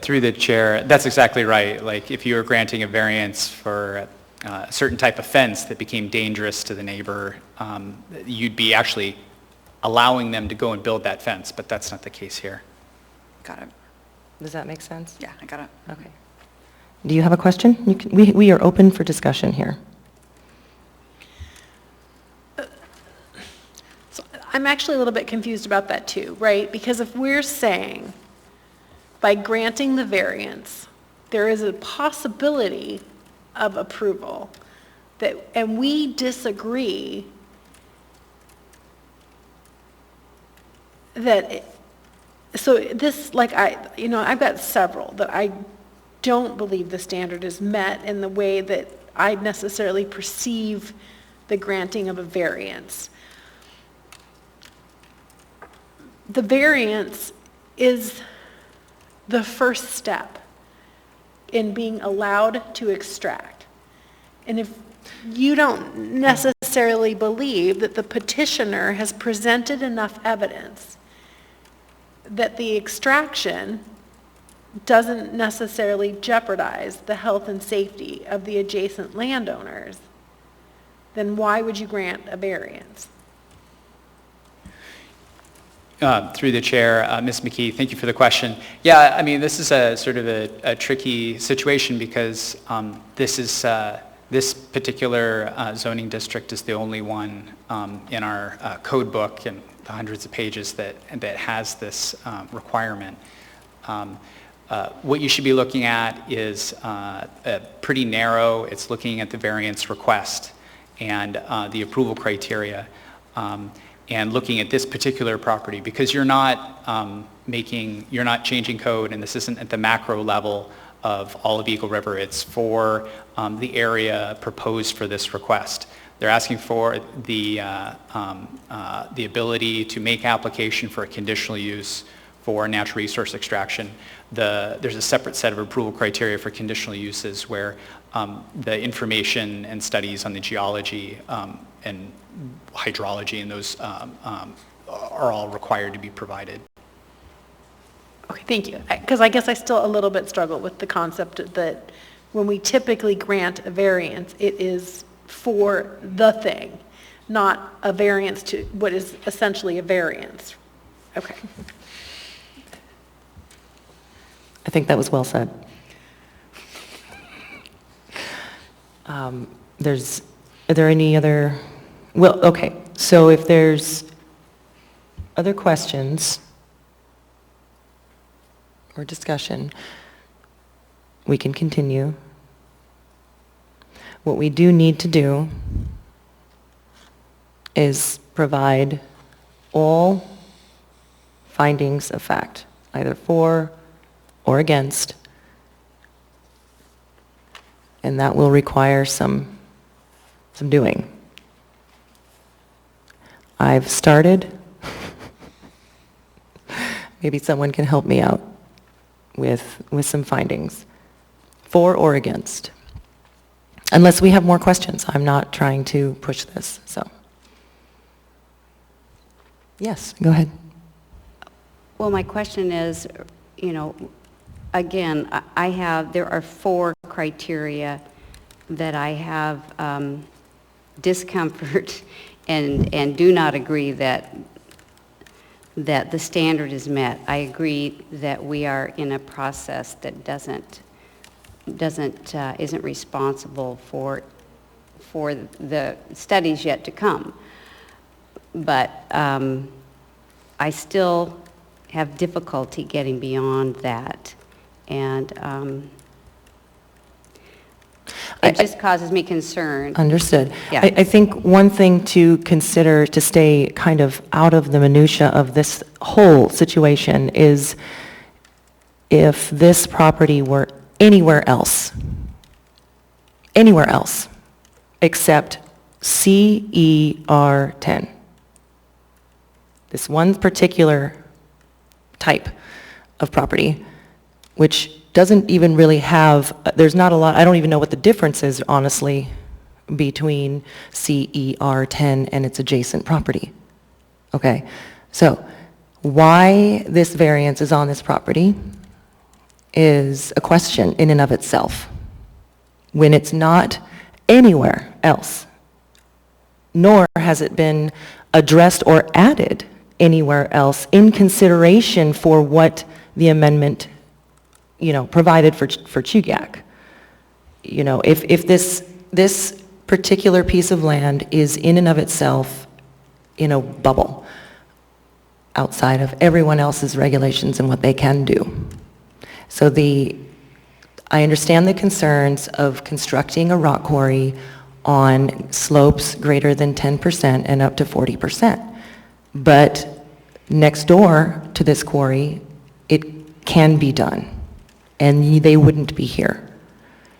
Speaker 10: Through the chair, that's exactly right. Like if you were granting a variance for a certain type of fence that became dangerous to the neighbor, you'd be actually allowing them to go and build that fence, but that's not the case here.
Speaker 4: Got it.
Speaker 1: does that make sense?
Speaker 4: Yeah, I got it.
Speaker 1: Okay. Do you have a question? We are open for discussion here.
Speaker 9: So I'm actually a little bit confused about that too, right? Because if we're saying by granting the variance, there is a possibility of approval, and we disagree so this, like I've got several that I don't believe the standard is met in the way that I necessarily perceive the granting of a variance. The variance is the first step in being allowed to extract. And if you don't necessarily believe that the petitioner has presented enough evidence that the extraction doesn't necessarily jeopardize the health and safety of the adjacent landowners, then why would you grant a variance?
Speaker 10: Through the chair, Ms. McKee, thank you for the question. Yeah, I mean, this is a sort of a tricky situation because this particular zoning district is the only one in our code book and the hundreds of pages that has this requirement. What you should be looking at is pretty narrow. It's looking at the variance request and the approval criteria. And looking at this particular property, because you're not changing code, and this isn't at the macro level of all of Eagle River. It's for the area proposed for this request. They're asking for the ability to make application for a conditional use for natural resource extraction. There's a separate set of approval criteria for conditional uses where the information and studies on the geology and hydrology and those are all required to be provided.
Speaker 9: Okay, thank you. Because I guess I still a little bit struggle with the concept that when we typically grant a variance, it is for the thing, not a variance to what is essentially a variance. Okay.
Speaker 1: I think that was well said. Are there any other, well, okay, so if there's other questions or discussion, we can continue. What we do need to do is provide all findings of fact, either for or against, and that will require some doing. I've started. Maybe someone can help me out with some findings, for or against. Unless we have more questions, I'm not trying to push this, so. Yes, go ahead.
Speaker 5: Well, my question is, you know, again, there are 4 criteria that I have discomfort and do not agree that the standard is met. I agree that we are in a process that isn't responsible for the studies yet to come. But I still have difficulty getting beyond that, and it just causes me concern.
Speaker 1: Understood.
Speaker 5: Yeah.
Speaker 1: I think one thing to consider to stay kind of out of the minutia of this whole situation is if this property were anywhere else except CER 10, this one particular type of property, which doesn't even really have, there's not a lot, I don't even know what the difference is, honestly, between CER 10 and its adjacent property. Okay, so why this variance is on this property is a question in and of itself, when it's not anywhere else, nor has it been addressed or added anywhere else in consideration for what the amendment, you know, provided for Chugach. You know, if this particular piece of land is in and of itself in a bubble outside of everyone else's regulations and what they can do. So I understand the concerns of constructing a rock quarry on slopes greater than 10% and up to 40%. But next door to this quarry, it can be done, and they wouldn't be here.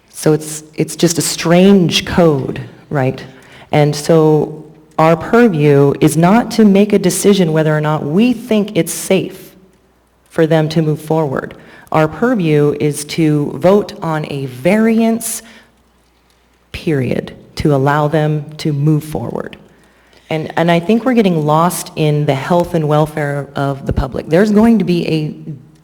Speaker 1: So it's just a strange code, right? And so our purview is not to make a decision whether or not we think it's safe for them to move forward. Our purview is to vote on a variance, period, to allow them to move forward. And I think we're getting lost in the health and welfare of the public. There's going to be a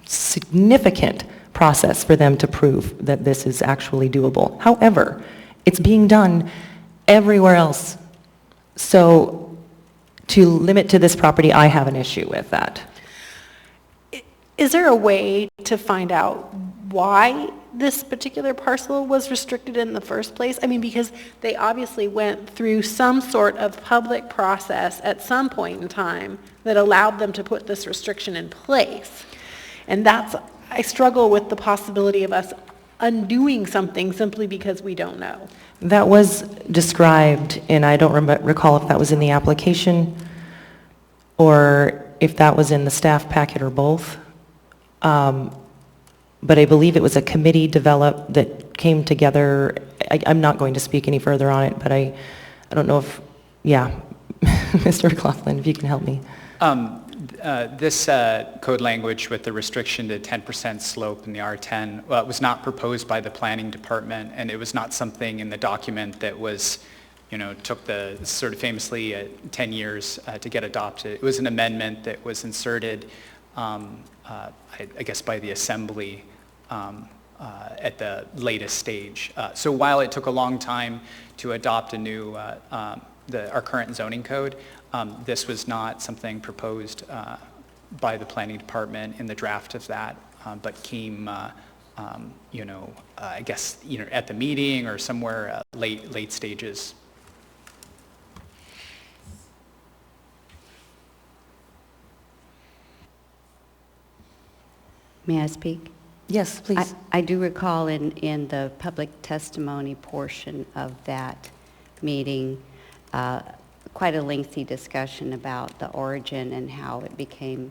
Speaker 1: significant process for them to prove that this is actually doable. However, it's being done everywhere else. So to limit to this property, I have an issue with that.
Speaker 9: Is there a way to find out why this particular parcel was restricted in the first place? I mean, because they obviously went through some sort of public process at some point in time that allowed them to put this restriction in place. And I struggle with the possibility of us undoing something simply because we don't know.
Speaker 1: That was described, and I don't recall if that was in the application or if that was in the staff packet or both. But I believe it was a committee developed that came together. I'm not going to speak any further on it, but I don't know if, yeah, Mr. McLaughlin, if you can help me.
Speaker 10: This code language with the restriction to 10% slope in the R10 was not proposed by the planning department, and it was not something in the document that was, took the sort of famously 10 years to get adopted. It was an amendment that was inserted, I guess, by the Assembly at the latest stage. So while it took a long time to adopt a new, our current zoning code, this was not something proposed by the planning department in the draft of that, but came, I guess, at the meeting or somewhere late stages.
Speaker 5: May I speak?
Speaker 1: Yes, please.
Speaker 5: I do recall in the public testimony portion of that meeting, quite a lengthy discussion about the origin and how it became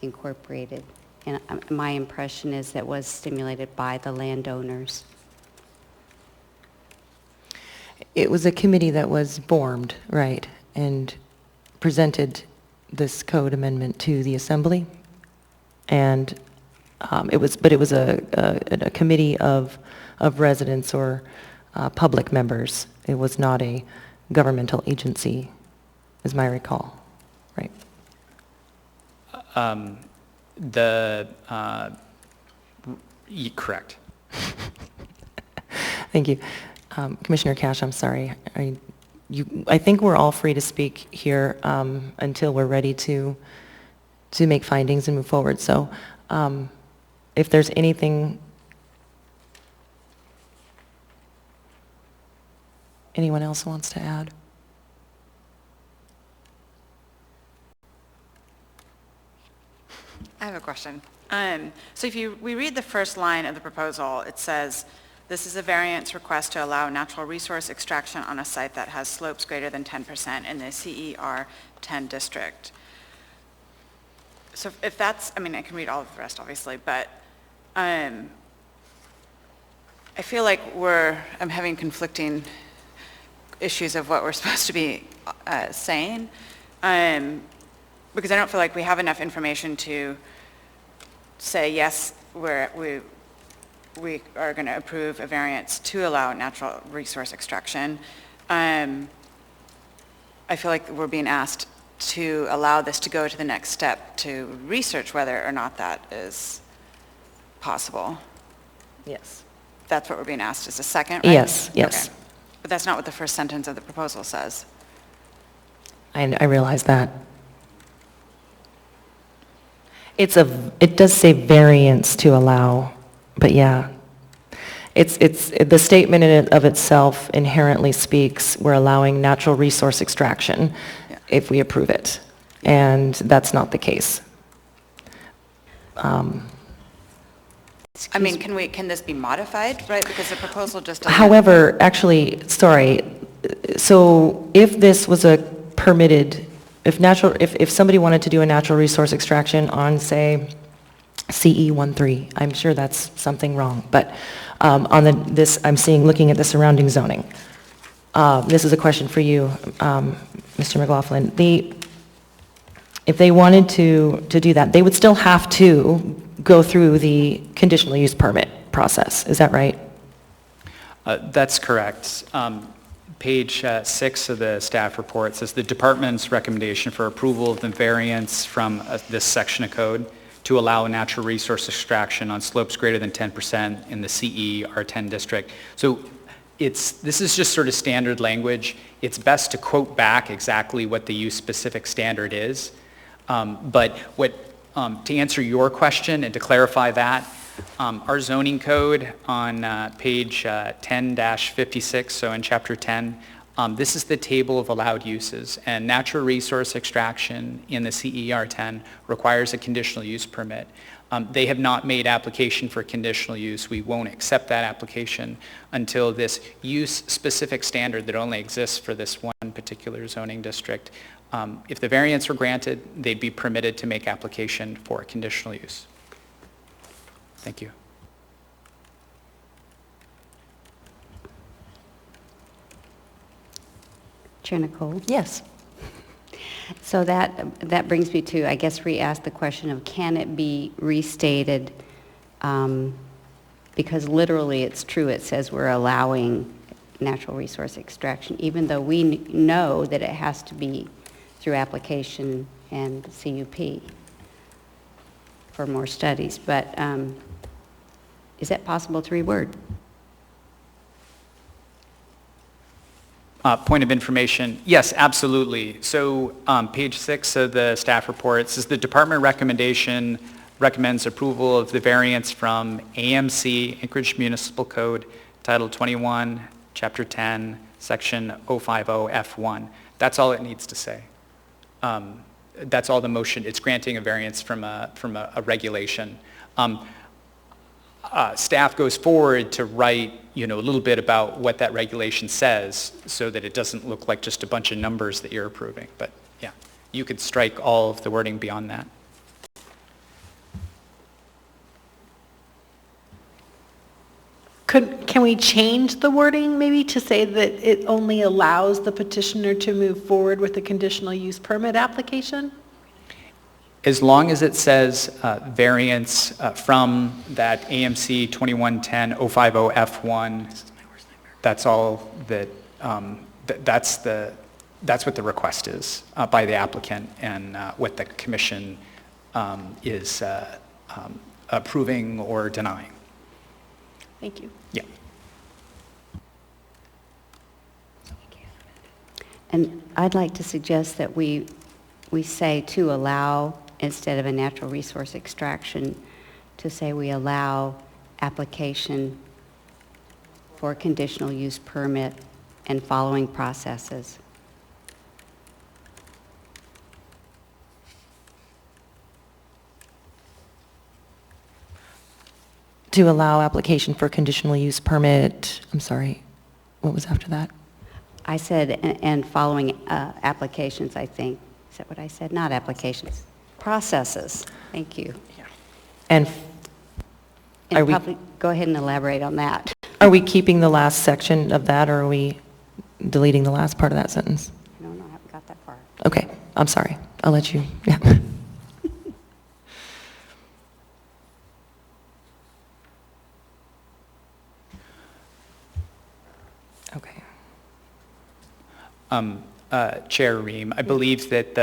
Speaker 5: incorporated. And my impression is that was stimulated by the landowners.
Speaker 1: It was a committee that was formed, right, and presented this code amendment to the Assembly. And it was a committee of residents or public members. It was not a governmental agency, is my recall, right?
Speaker 10: Correct.
Speaker 1: Thank you. Commissioner Cash, I'm sorry. I think we're all free to speak here until we're ready to make findings and move forward. So if there's anything anyone else wants to add?
Speaker 4: I have a question. So if we read the first line of the proposal, it says, this is a variance request to allow natural resource extraction on a site that has slopes greater than 10% in the CER 10 district. So if that's, I mean, I can read all of the rest, obviously, but I feel like I'm having conflicting issues of what we're supposed to be saying, because I don't feel like we have enough information to say, yes, we are going to approve a variance to allow natural resource extraction. I feel like we're being asked to allow this to go to the next step to research whether or not that is possible.
Speaker 1: Yes.
Speaker 4: That's what we're being asked, is a second, right?
Speaker 1: Yes, yes.
Speaker 4: Okay. But that's not what the first sentence of the proposal says.
Speaker 1: I realize that. It does say variance to allow, but yeah. It's the statement in it of itself inherently speaks, we're allowing natural resource extraction if we approve it. And that's not the case.
Speaker 4: I mean, can this be modified, right? Because the proposal just doesn't.
Speaker 1: However, actually, sorry, so if this was a permitted, if somebody wanted to do a natural resource extraction on, say, CE 13, I'm sure that's something wrong, but on I'm looking at the surrounding zoning. This is a question for you, Mr. McLaughlin. If they wanted to do that, they would still have to go through the conditional use permit process. Is that right?
Speaker 10: That's correct. Page 6 of the staff report says the department's recommendation for approval of the variance from this section of code to allow natural resource extraction on slopes greater than 10% in the CE R10 district. So this is just sort of standard language. It's best to quote back exactly what the use-specific standard is. But to answer your question and to clarify that, our zoning code on page 10-56, so in chapter 10, this is the table of allowed uses, and natural resource extraction in the CER 10 requires a conditional use permit. They have not made application for conditional use. We won't accept that application until this use-specific standard that only exists for this one particular zoning district. If the variance were granted, they'd be permitted to make application for a conditional use. Thank you.
Speaker 5: Chair Nicole?
Speaker 1: Yes.
Speaker 5: So that brings me to, I guess, re-ask the question of, can it be restated? Because literally, it's true, it says we're allowing natural resource extraction, even though we know that it has to be through application and CUP for more studies. But is that possible to reword?
Speaker 10: Point of information, yes, absolutely. So page 6 of the staff report says the department recommends approval of the variance from AMC, Anchorage Municipal Code, Title 21, Chapter 10, Section 050F1. That's all it needs to say. That's all the motion. It's granting a variance from a regulation. Staff goes forward to write, a little bit about what that regulation says so that it doesn't look like just a bunch of numbers that you're approving. But yeah, you could strike all of the wording beyond that.
Speaker 9: Can we change the wording maybe to say that it only allows the petitioner to move forward with a conditional use permit application?
Speaker 10: As long as it says variance from that AMC 2110-050F1, that's all that, that's what the request is by the applicant and what the commission is approving or denying.
Speaker 9: Thank you.
Speaker 10: Yeah.
Speaker 5: And I'd like to suggest that we say to allow, instead of a natural resource extraction, to say we allow application for a conditional use permit and following processes.
Speaker 1: To allow application for conditional use permit, I'm sorry, what was after that?
Speaker 5: I said, and following applications, I think. Is that what I said? Not applications. Processes. Thank you.
Speaker 1: And
Speaker 5: And
Speaker 1: are we,
Speaker 5: probably go ahead and elaborate on that.
Speaker 1: are we keeping the last section of that, or are we deleting the last part of that sentence?
Speaker 5: No, I haven't got that far.
Speaker 1: Okay, I'm sorry. I'll let you, yeah. Okay.
Speaker 10: Chair Ream, I believe that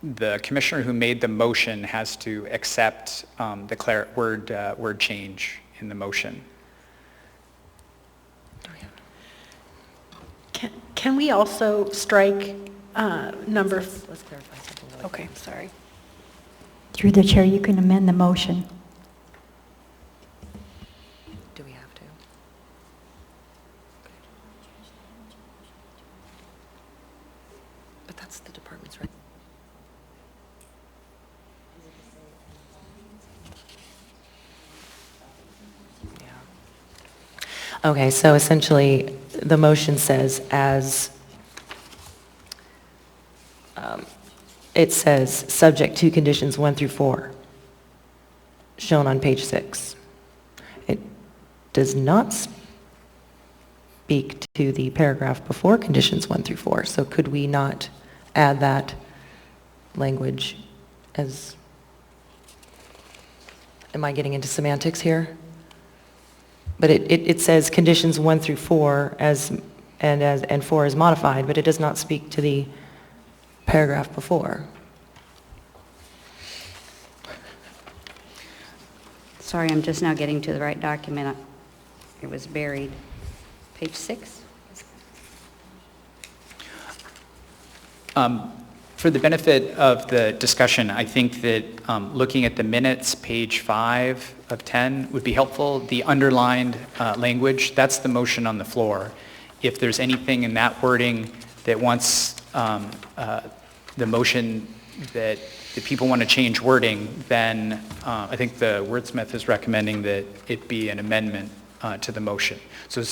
Speaker 10: the commissioner who made the motion has to accept the word change in the motion.
Speaker 9: Can we also strike number?
Speaker 1: Let's clarify something really quick.
Speaker 9: Okay, sorry.
Speaker 2: Through the chair, you can amend the motion.
Speaker 1: Do we have to? But that's the department's right. Yeah. Okay, so essentially, the motion says it says, subject to conditions 1 through 4, shown on page 6. It does not speak to the paragraph before conditions 1 through 4, so could we not add that language as, am I getting into semantics here? But it says conditions 1 through 4 and 4 is modified, but it does not speak to the paragraph before.
Speaker 5: Sorry, I'm just now getting to the right document. It was buried. Page 6?
Speaker 10: For the benefit of the discussion, I think that looking at the minutes, page 5 of 10 would be helpful. The underlined language, that's the motion on the floor. If there's anything in that wording that wants the motion that people want to change wording, then I think the wordsmith is recommending that it be an amendment to the motion. So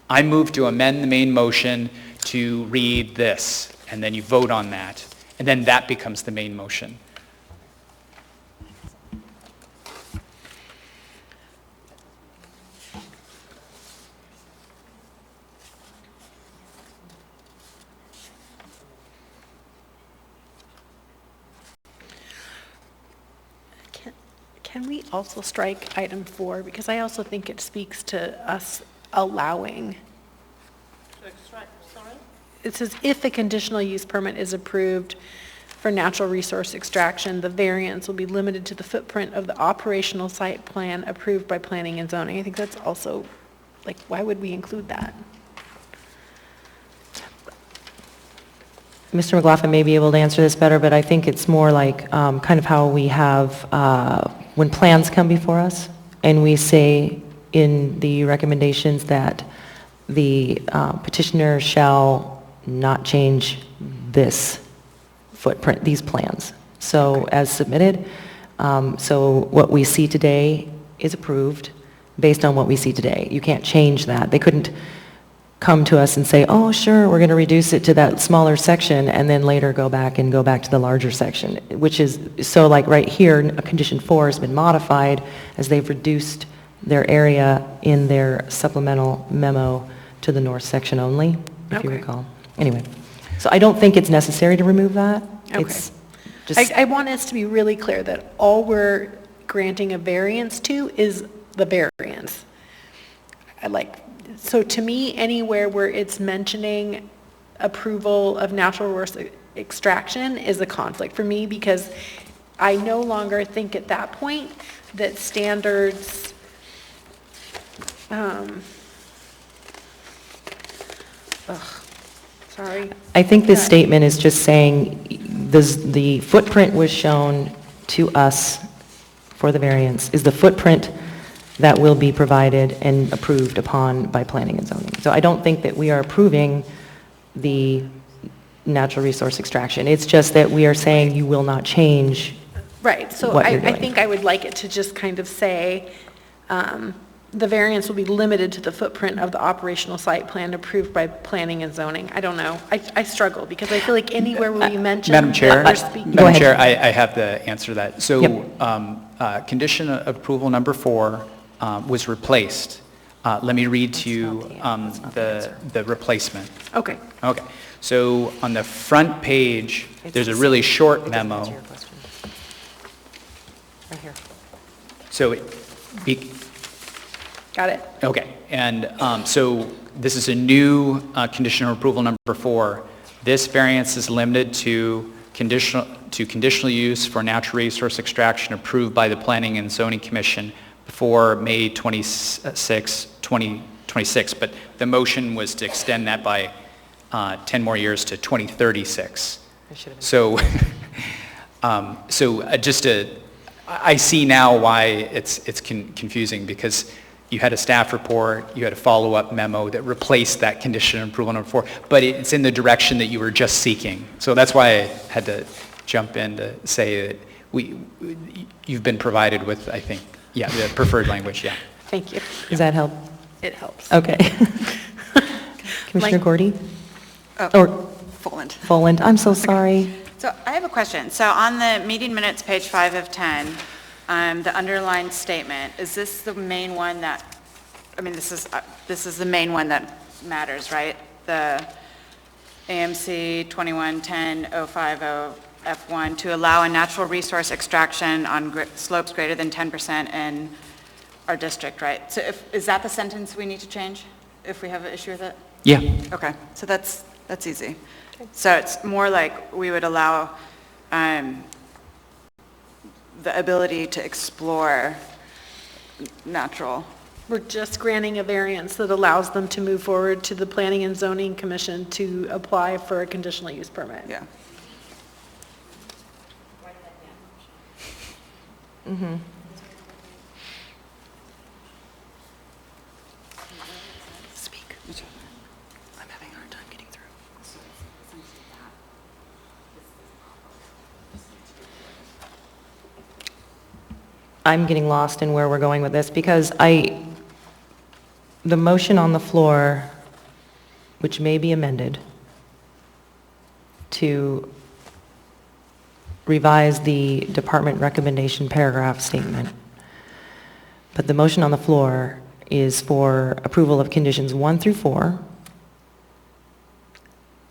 Speaker 10: I move to amend the main motion to read this, and then you vote on that, and then that becomes the main motion.
Speaker 9: Can we also strike item 4? Because I also think it speaks to us allowing. It says, if a conditional use permit is approved for natural resource extraction, the variance will be limited to the footprint of the operational site plan approved by planning and zoning. I think that's also, like, why would we include that?
Speaker 1: Mr. McLaughlin may be able to answer this better, but I think it's more like kind of how we have, when plans come before us, and we say in the recommendations that the petitioner shall not change this footprint, these plans. So as submitted, so what we see today is approved based on what we see today. You can't change that. They couldn't come to us and say, oh, sure, we're going to reduce it to that smaller section, and then later go back to the larger section, which is, so like right here, condition 4 has been modified as they've reduced their area in their supplemental memo to the north section only, if you recall. Anyway, so I don't think it's necessary to remove that.
Speaker 9: Okay.
Speaker 1: It's just,
Speaker 9: I want us to be really clear that all we're granting a variance to is the variance. So to me, anywhere where it's mentioning approval of natural resource extraction is a conflict for me, because I no longer think at that point that standards, sorry.
Speaker 1: I think this statement is just saying the footprint was shown to us for the variance is the footprint that will be provided and approved upon by planning and zoning. So I don't think that we are approving the natural resource extraction. It's just that we are saying you will not change.
Speaker 9: Right, so
Speaker 1: what you're
Speaker 9: I
Speaker 1: doing.
Speaker 9: think I would like it to just kind of say, the variance will be limited to the footprint of the operational site plan approved by planning and zoning. I don't know. I struggle, because I feel like anywhere where we mention
Speaker 10: Madam Chair,
Speaker 9: that we're speaking.
Speaker 10: Madam Chair, I have the answer to that. So,
Speaker 1: Yep.
Speaker 10: Condition of approval number 4 was replaced. Let me read to you the replacement.
Speaker 9: Okay.
Speaker 10: Okay. So on the front page, there's a really short memo.
Speaker 1: Right here.
Speaker 10: So
Speaker 9: Got it.
Speaker 10: okay, and so this is a new condition of approval number 4. This variance is limited to conditional use for natural resource extraction approved by the Planning and Zoning Commission before May 26, 2026, but the motion was to extend that by 10 more years to 2036. So, I see now why it's confusing, because you had a staff report, you had a follow-up memo that replaced that condition of approval number 4, but it's in the direction that you were just seeking. So that's why I had to jump in to say that you've been provided with, I think, the preferred language,
Speaker 9: Thank you.
Speaker 1: Does that help?
Speaker 9: It helps.
Speaker 1: Okay. Commissioner Gordy?
Speaker 4: Oh,
Speaker 1: Or
Speaker 4: Foland.
Speaker 1: Foland, I'm so sorry.
Speaker 4: So I have a question. So on the meeting minutes, page 5 of 10, the underlined statement, is this the main one that, I mean, this is the main one that matters, right? The AMC 2110-050 F1 to allow a natural resource extraction on slopes greater than 10% in our district, right? So is that the sentence we need to change if we have an issue with it?
Speaker 10: Yeah.
Speaker 4: Okay, so that's easy. So it's more like we would allow the ability to explore natural.
Speaker 9: We're just granting a variance that allows them to move forward to the Planning and Zoning Commission to apply for a conditional use permit.
Speaker 4: Yeah.
Speaker 1: Mm-hmm.
Speaker 4: Speak. I'm having a hard time getting through.
Speaker 1: I'm getting lost in where we're going with this, because the motion on the floor, which may be amended to revise the department recommendation paragraph statement, but the motion on the floor is for approval of conditions 1 through 4,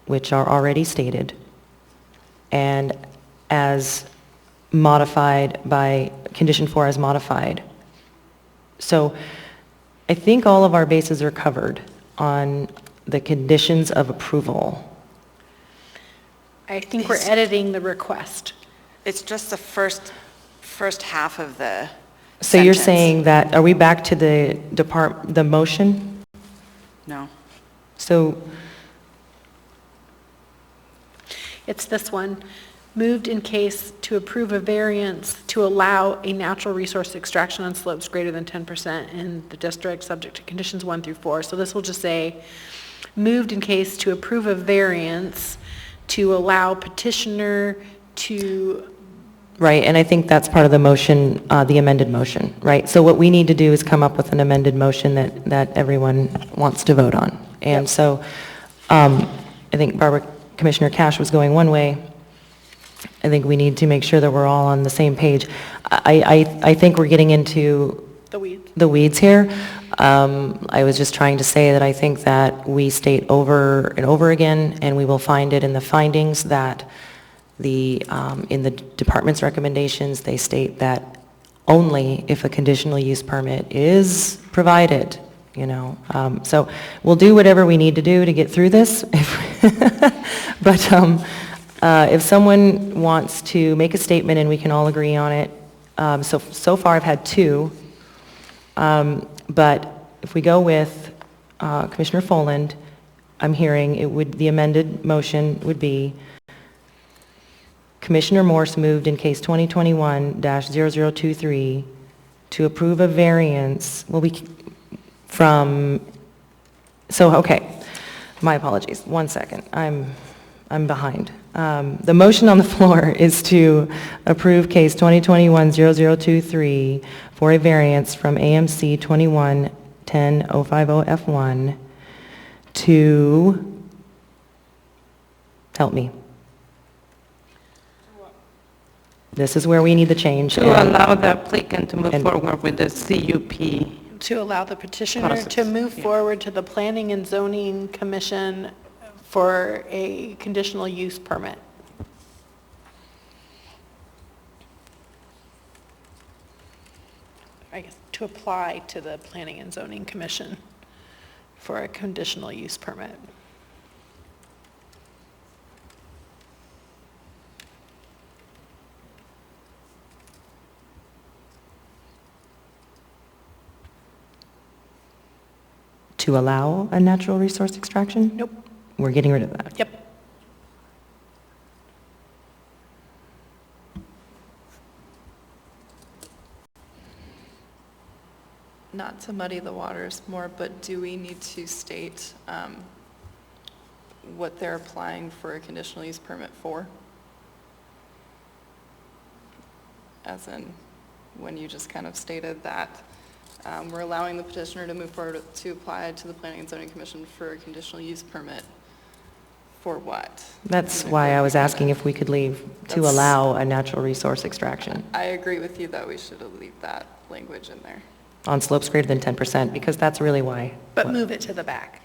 Speaker 1: which are already stated, and as modified by condition 4 as modified. So I think all of our bases are covered on the conditions of approval.
Speaker 9: I think we're editing the request.
Speaker 4: It's just the first half of the
Speaker 1: So you're
Speaker 4: sentence.
Speaker 1: saying that, are we back to the motion?
Speaker 4: No.
Speaker 1: So,
Speaker 9: It's this one. Moved in case to approve a variance to allow a natural resource extraction on slopes greater than 10% in the district, subject to conditions 1 through 4. So this will just say, moved in case to approve a variance to allow petitioner to,
Speaker 1: right, and I think that's part of the motion, the amended motion, right? So what we need to do is come up with an amended motion that everyone wants to vote on. And
Speaker 9: Yep.
Speaker 1: so I think Commissioner Cash was going one way. I think we need to make sure that we're all on the same page. I think we're getting into
Speaker 9: the weeds
Speaker 1: here. I was just trying to say that I think that we state over and over again, and we will find it in the findings, that in the department's recommendations, they state that only if a conditional use permit is provided, you know. So we'll do whatever we need to do to get through this. But if someone wants to make a statement and we can all agree on it, so far I've had 2. But if we go with Commissioner Foland, I'm hearing the amended motion would be Commissioner Morse moved in case 2021-0023 to approve a variance, okay, my apologies, 1 second, I'm behind. The motion on the floor is to approve case 2021-0023 for a variance from AMC 21-10050F1 to, help me. This is where we need the change.
Speaker 3: To allow the applicant to move forward with the CUP.
Speaker 9: to allow the petitioner
Speaker 3: Process,
Speaker 9: to move
Speaker 3: yeah.
Speaker 9: forward to the Planning and Zoning Commission for a conditional use permit. I guess, to apply to the Planning and Zoning Commission for a conditional use permit.
Speaker 1: To allow a natural resource extraction?
Speaker 9: Nope.
Speaker 1: We're getting rid of that.
Speaker 9: Yep.
Speaker 11: Not to muddy the waters more, but do we need to state what they're applying for a conditional use permit for? As in, when you just kind of stated that we're allowing the petitioner to move forward to apply to the Planning and Zoning Commission for a conditional use permit for what?
Speaker 1: That's why I was asking if we could leave to
Speaker 11: That's-
Speaker 1: allow a natural resource extraction
Speaker 11: I agree with you that we should leave that language in there.
Speaker 1: on slopes greater than 10%, because that's really why.
Speaker 9: But move it to the back.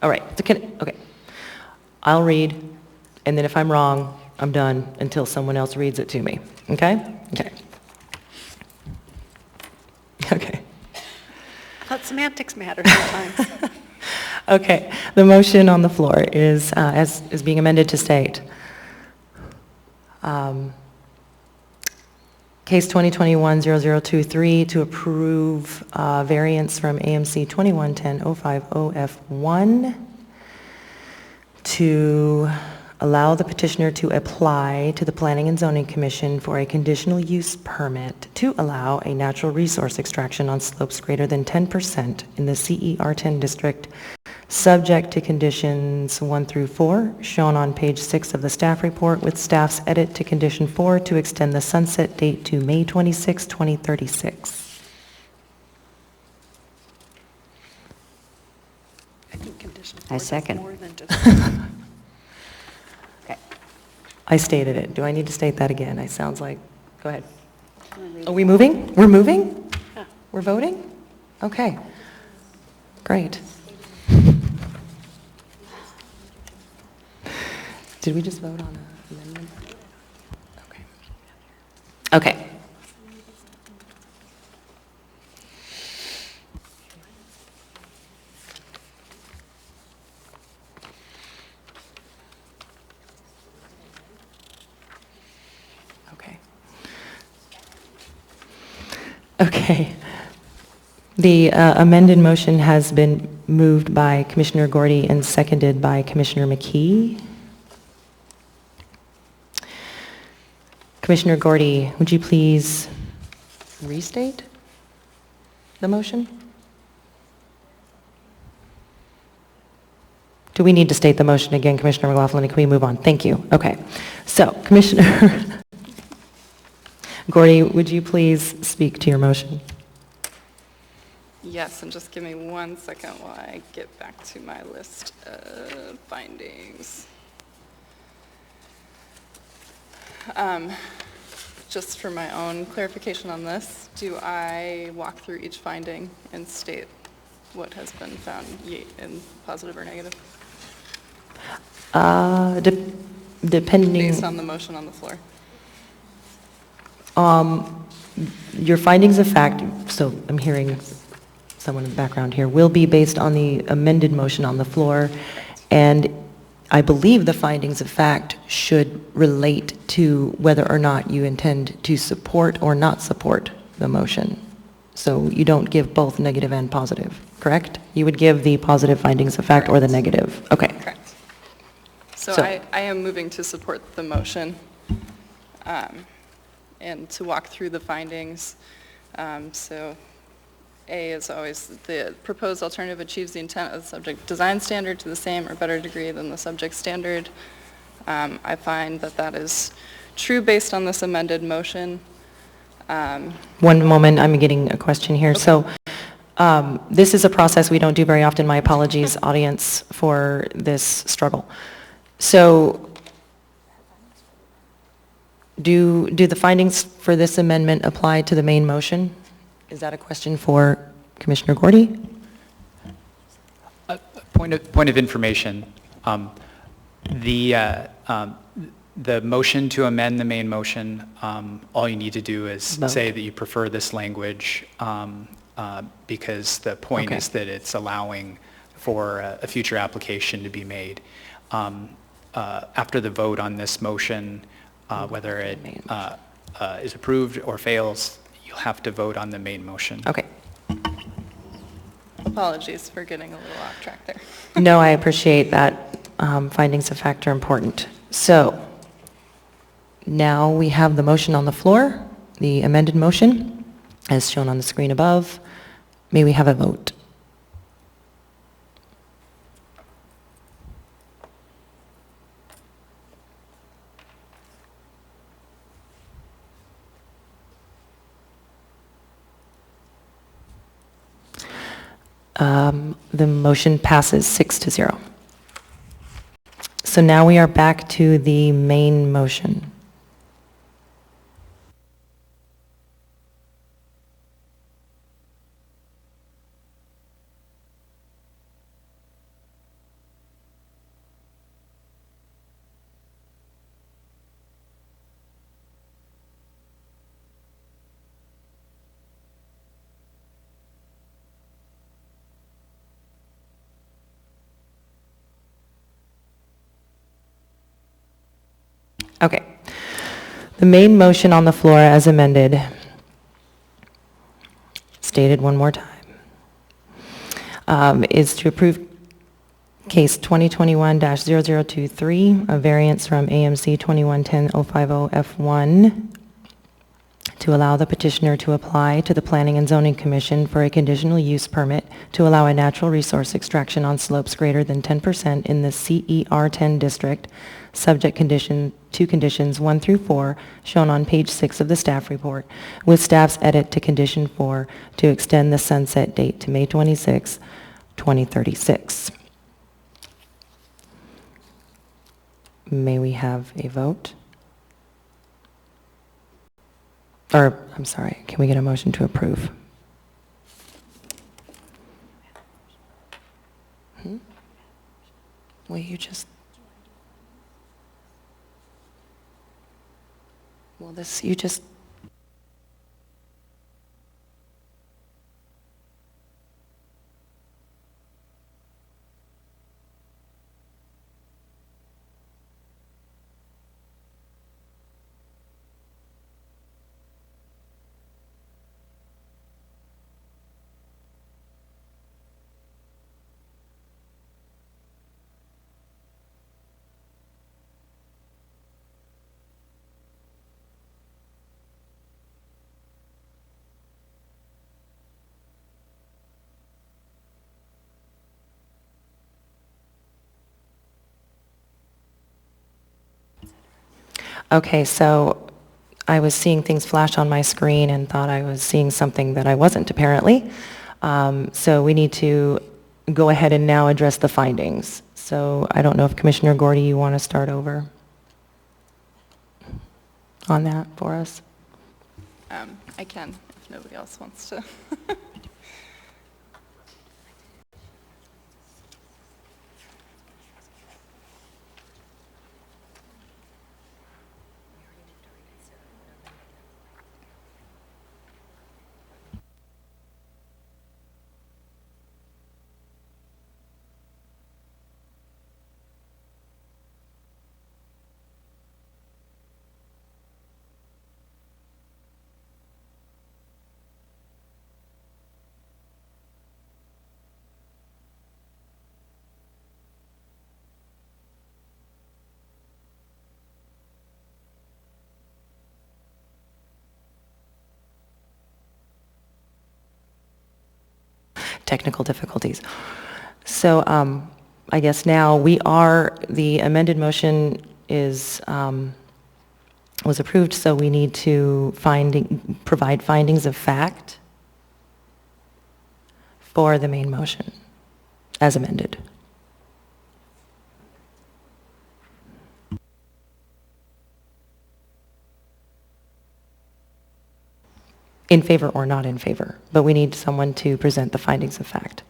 Speaker 1: All right, okay. I'll read, and then if I'm wrong, I'm done until someone else reads it to me, okay? Okay. Okay.
Speaker 9: I thought semantics matter sometimes.
Speaker 1: Okay, the motion on the floor is, is being amended to state, case 2021-0023 to approve variance from AMC 21-10-050F1 to allow the petitioner to apply to the Planning and Zoning Commission for a conditional use permit to allow a natural resource extraction on slopes greater than 10% in the CER10 district, subject to conditions 1 through 4, shown on page 6 of the staff report, with staff's edit to condition 4 to extend the sunset date to May 26, 2036.
Speaker 9: I think condition
Speaker 5: I
Speaker 9: 4 does
Speaker 5: second.
Speaker 9: more than just.
Speaker 5: Okay.
Speaker 1: I stated it. Do I need to state that again? It sounds like, go ahead. Are we moving? We're moving?
Speaker 9: Yeah.
Speaker 1: We're voting? Okay. Great. Did we just vote on an amendment? Okay. Okay. Okay. The amended motion has been moved by Commissioner Gordy and seconded by Commissioner McKee. Commissioner Gordy, would you please restate the motion? Do we need to state the motion again, Commissioner McLaughlin? Can we move on? Thank you. Okay. So, Commissioner Gordy, would you please speak to your motion?
Speaker 11: Yes, and just give me 1 second while I get back to my list of findings. Just for my own clarification on this, do I walk through each finding and state what has been found in positive or negative?
Speaker 1: Depending...
Speaker 11: Based on the motion on the floor.
Speaker 1: Your findings of fact, so I'm hearing someone in the background here, will be based on the amended motion on the floor, and I believe the findings of fact should relate to whether or not you intend to support or not support the motion. So you don't give both negative and positive, correct? You would give the positive findings of fact or the negative. Okay.
Speaker 11: Correct. So I am moving to support the motion and to walk through the findings. So A is always the proposed alternative achieves the intent of the subject design standard to the same or better degree than the subject standard. I find that that is true based on this amended motion.
Speaker 1: One moment, I'm getting a question here. Okay. So this is a process we don't do very often. My apologies, audience, for this struggle. So do the findings for this amendment apply to the main motion? Is that a question for Commissioner Gordy?
Speaker 10: Point of information. The motion to amend the main motion, all you need to do is say that you prefer this language because the point is that it's allowing for a future application to be made. After the vote on this motion, whether it is approved or fails, you'll have to vote on the main motion.
Speaker 1: Okay.
Speaker 11: Apologies for getting a little off track there.
Speaker 1: No, I appreciate that. Findings of fact are important. So now we have the motion on the floor, the amended motion, as shown on the screen above. May we have a vote? The motion passes 6-0. So now we are back to the main motion. Okay. The main motion on the floor as amended, stated one more time, is to approve case 2021-0023, a variance from AMC 2110-050F1 to allow the petitioner to apply to the Planning and Zoning Commission for a conditional use permit to allow a natural resource extraction on slopes greater than 10% in the CER10 district, subject to conditions 1 through 4, shown on page 6 of the staff report, with staff's edit to condition 4 to extend the sunset date to May 26, 2036. May we have a vote? Or, I'm sorry, can we get a motion to approve? Will you just... Well, this, you just... Okay, so I was seeing things flash on my screen and thought I was seeing something that I wasn't, apparently. So we need to go ahead and now address the findings. So I don't know if Commissioner Gordy, you want to start over on that for us?
Speaker 11: I can, if nobody else wants to.
Speaker 1: Technical difficulties. So I guess now the amended motion was approved, so we need to provide findings of fact for the main motion as amended. In favor or not in favor, but we need someone to present the findings of fact.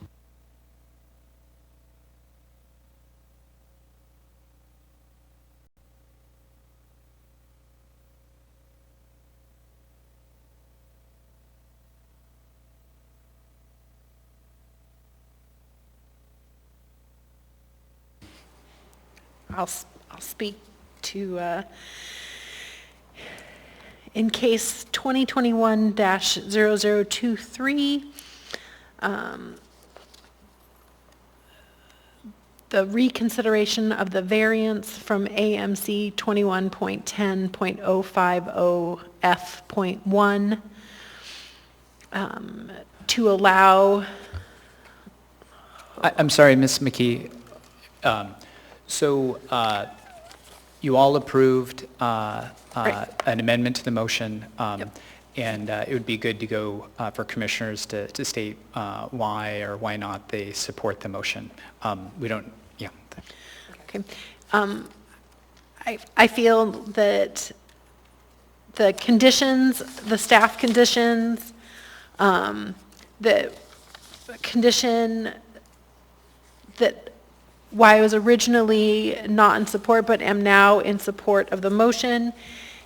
Speaker 9: I'll speak to, in case 2021-0023, the reconsideration of the variance from AMC 21.10.050F.1 to allow.
Speaker 10: I'm sorry, Ms. McKee. So you all approved
Speaker 9: Right.
Speaker 10: an amendment to the motion,
Speaker 9: Yep.
Speaker 10: and it would be good to go for commissioners to state why or why not they support the motion. We don't, yeah.
Speaker 9: Okay. I feel that the conditions, the staff conditions, the condition that why I was originally not in support but am now in support of the motion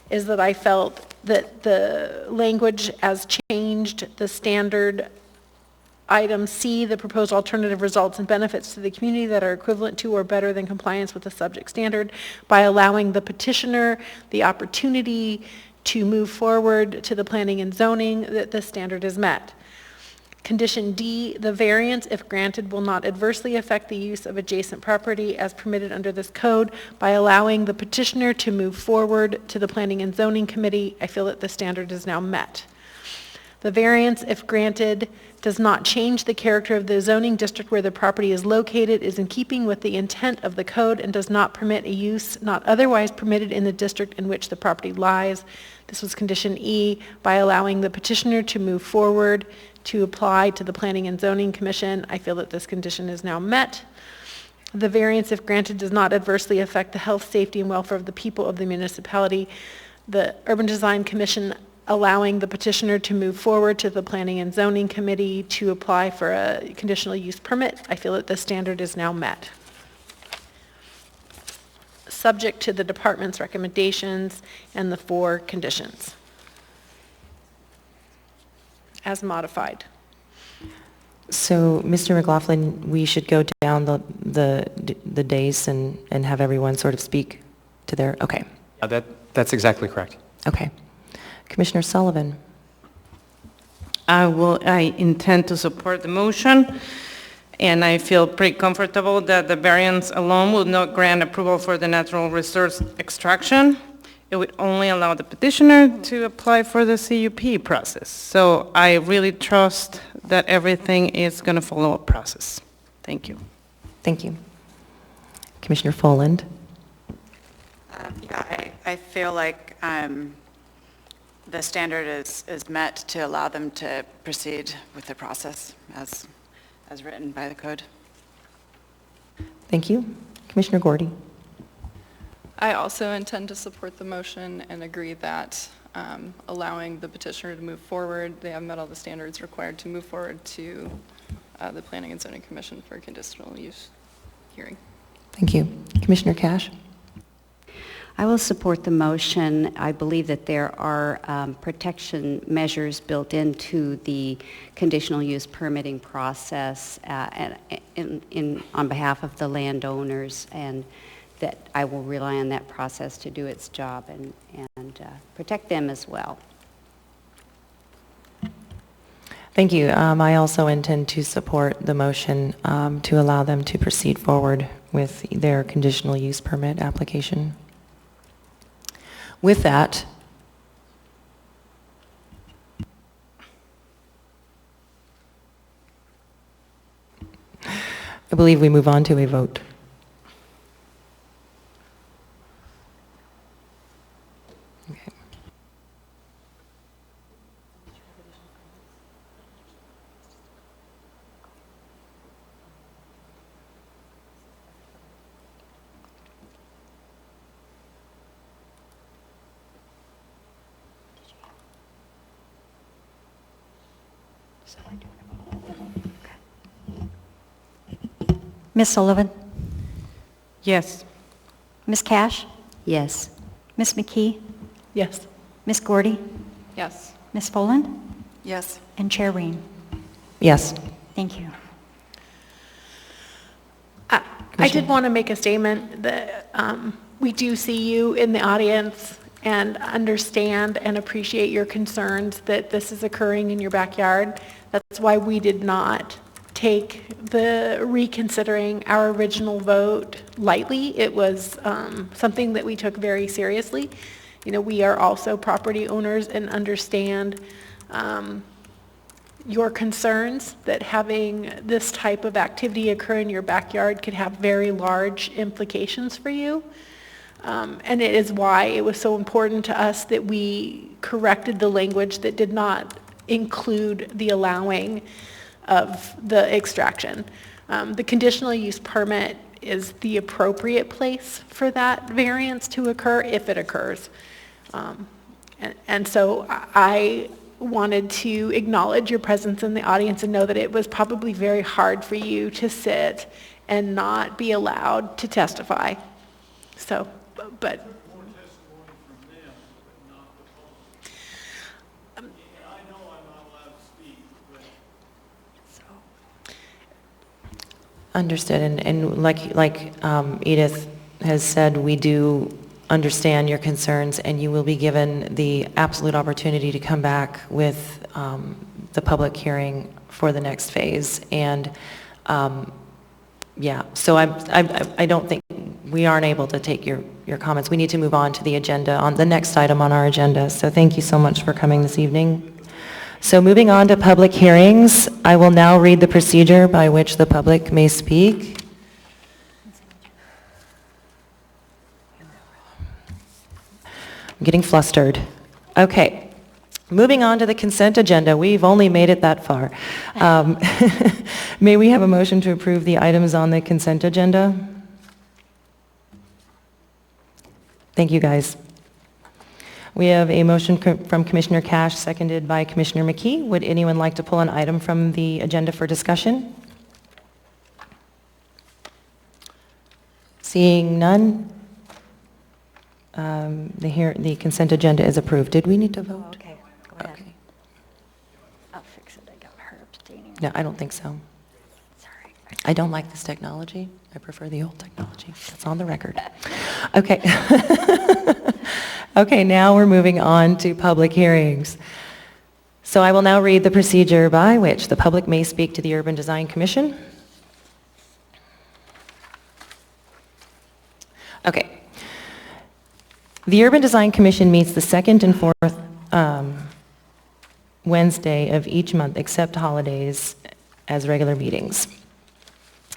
Speaker 9: is that I felt that the language as changed, the standard item C, the proposed alternative results and benefits to the community that are equivalent to or better than compliance with the subject standard by allowing the petitioner the opportunity to move forward to the planning and zoning, that the standard is met. Condition D, the variance, if granted, will not adversely affect the use of adjacent property as permitted under this code by allowing the petitioner to move forward to the Planning and Zoning Committee. I feel that the standard is now met. The variance, if granted, does not change the character of the zoning district where the property is located, is in keeping with the intent of the code, and does not permit a use not otherwise permitted in the district in which the property lies. This was condition E, by allowing the petitioner to move forward to apply to the Planning and Zoning Commission. I feel that this condition is now met. The variance, if granted, does not adversely affect the health, safety, and welfare of the people of the municipality. The Urban Design Commission allowing the petitioner to move forward to the Planning and Zoning Committee to apply for a conditional use permit. I feel that the standard is now met. Subject to the department's recommendations and the 4 conditions as modified.
Speaker 1: So, Mr. McLaughlin, we should go down the days and have everyone sort of speak to their, okay.
Speaker 10: That's exactly correct.
Speaker 1: Okay. Commissioner Sullivan.
Speaker 3: I intend to support the motion, and I feel pretty comfortable that the variance alone will not grant approval for the natural resource extraction. It would only allow the petitioner to apply for the CUP process. So I really trust that everything is going to follow a process. Thank you.
Speaker 1: Thank you. Commissioner Folland.
Speaker 4: Yeah, I feel like the standard is met to allow them to proceed with the process as written by the code.
Speaker 1: Thank you. Commissioner Gordy.
Speaker 11: I also intend to support the motion and agree that allowing the petitioner to move forward, they have met all the standards required to move forward to the Planning and Zoning Commission for a conditional use hearing.
Speaker 1: Thank you. Commissioner Cash.
Speaker 5: I will support the motion. I believe that there are protection measures built into the conditional use permitting process on behalf of the landowners, and that I will rely on that process to do its job and protect them as well.
Speaker 1: Thank you. I also intend to support the motion to allow them to proceed forward with their conditional use permit application. With that, I believe we move on to a vote. Okay.
Speaker 2: Ms. Sullivan?
Speaker 3: Yes.
Speaker 2: Ms. Cash?
Speaker 5: Yes.
Speaker 2: Ms. McKee?
Speaker 9: Yes.
Speaker 2: Ms. Gordy?
Speaker 11: Yes.
Speaker 2: Ms. Foland?
Speaker 4: Yes.
Speaker 2: And Chair Reen?
Speaker 1: Yes.
Speaker 2: Thank you.
Speaker 9: I did want to make a statement that we do see you in the audience and understand and appreciate your concerns that this is occurring in your backyard. That's why we did not take the reconsidering our original vote lightly. It was something that we took very seriously. You know, we are also property owners and understand your concerns that having this type of activity occur in your backyard could have very large implications for you. And it is why it was so important to us that we corrected the language that did not include the allowing of the extraction. The conditional use permit is the appropriate place for that variance to occur if it occurs. And so I wanted to acknowledge your presence in the audience and know that it was probably very hard for you to sit and not be allowed to testify. So, but.
Speaker 1: Understood, and like Edith has said, we do understand your concerns, and you will be given the absolute opportunity to come back with the public hearing for the next phase. And yeah, so I don't think we aren't able to take your comments. We need to move on to the agenda, on the next item on our agenda. So thank you so much for coming this evening. So moving on to public hearings, I will now read the procedure by which the public may speak. I'm getting flustered. Okay, moving on to the consent agenda. We've only made it that far. May we have a motion to approve the items on the consent agenda? Thank you, guys. We have a motion from Commissioner Cash, seconded by Commissioner McKee. Would anyone like to pull an item from the agenda for discussion? Seeing none, the consent agenda is approved. Did we need to vote?
Speaker 2: Okay, go ahead.
Speaker 1: Okay.
Speaker 2: I'll fix it. I got her abstaining.
Speaker 1: No, I don't think so.
Speaker 2: Sorry.
Speaker 1: I don't like this technology. I prefer the old technology. That's on the record. Okay. Okay, now we're moving on to public hearings. So I will now read the procedure by which the public may speak to the Urban Design Commission. Okay. The Urban Design Commission meets the second and fourth Wednesday of each month, except holidays, as regular meetings.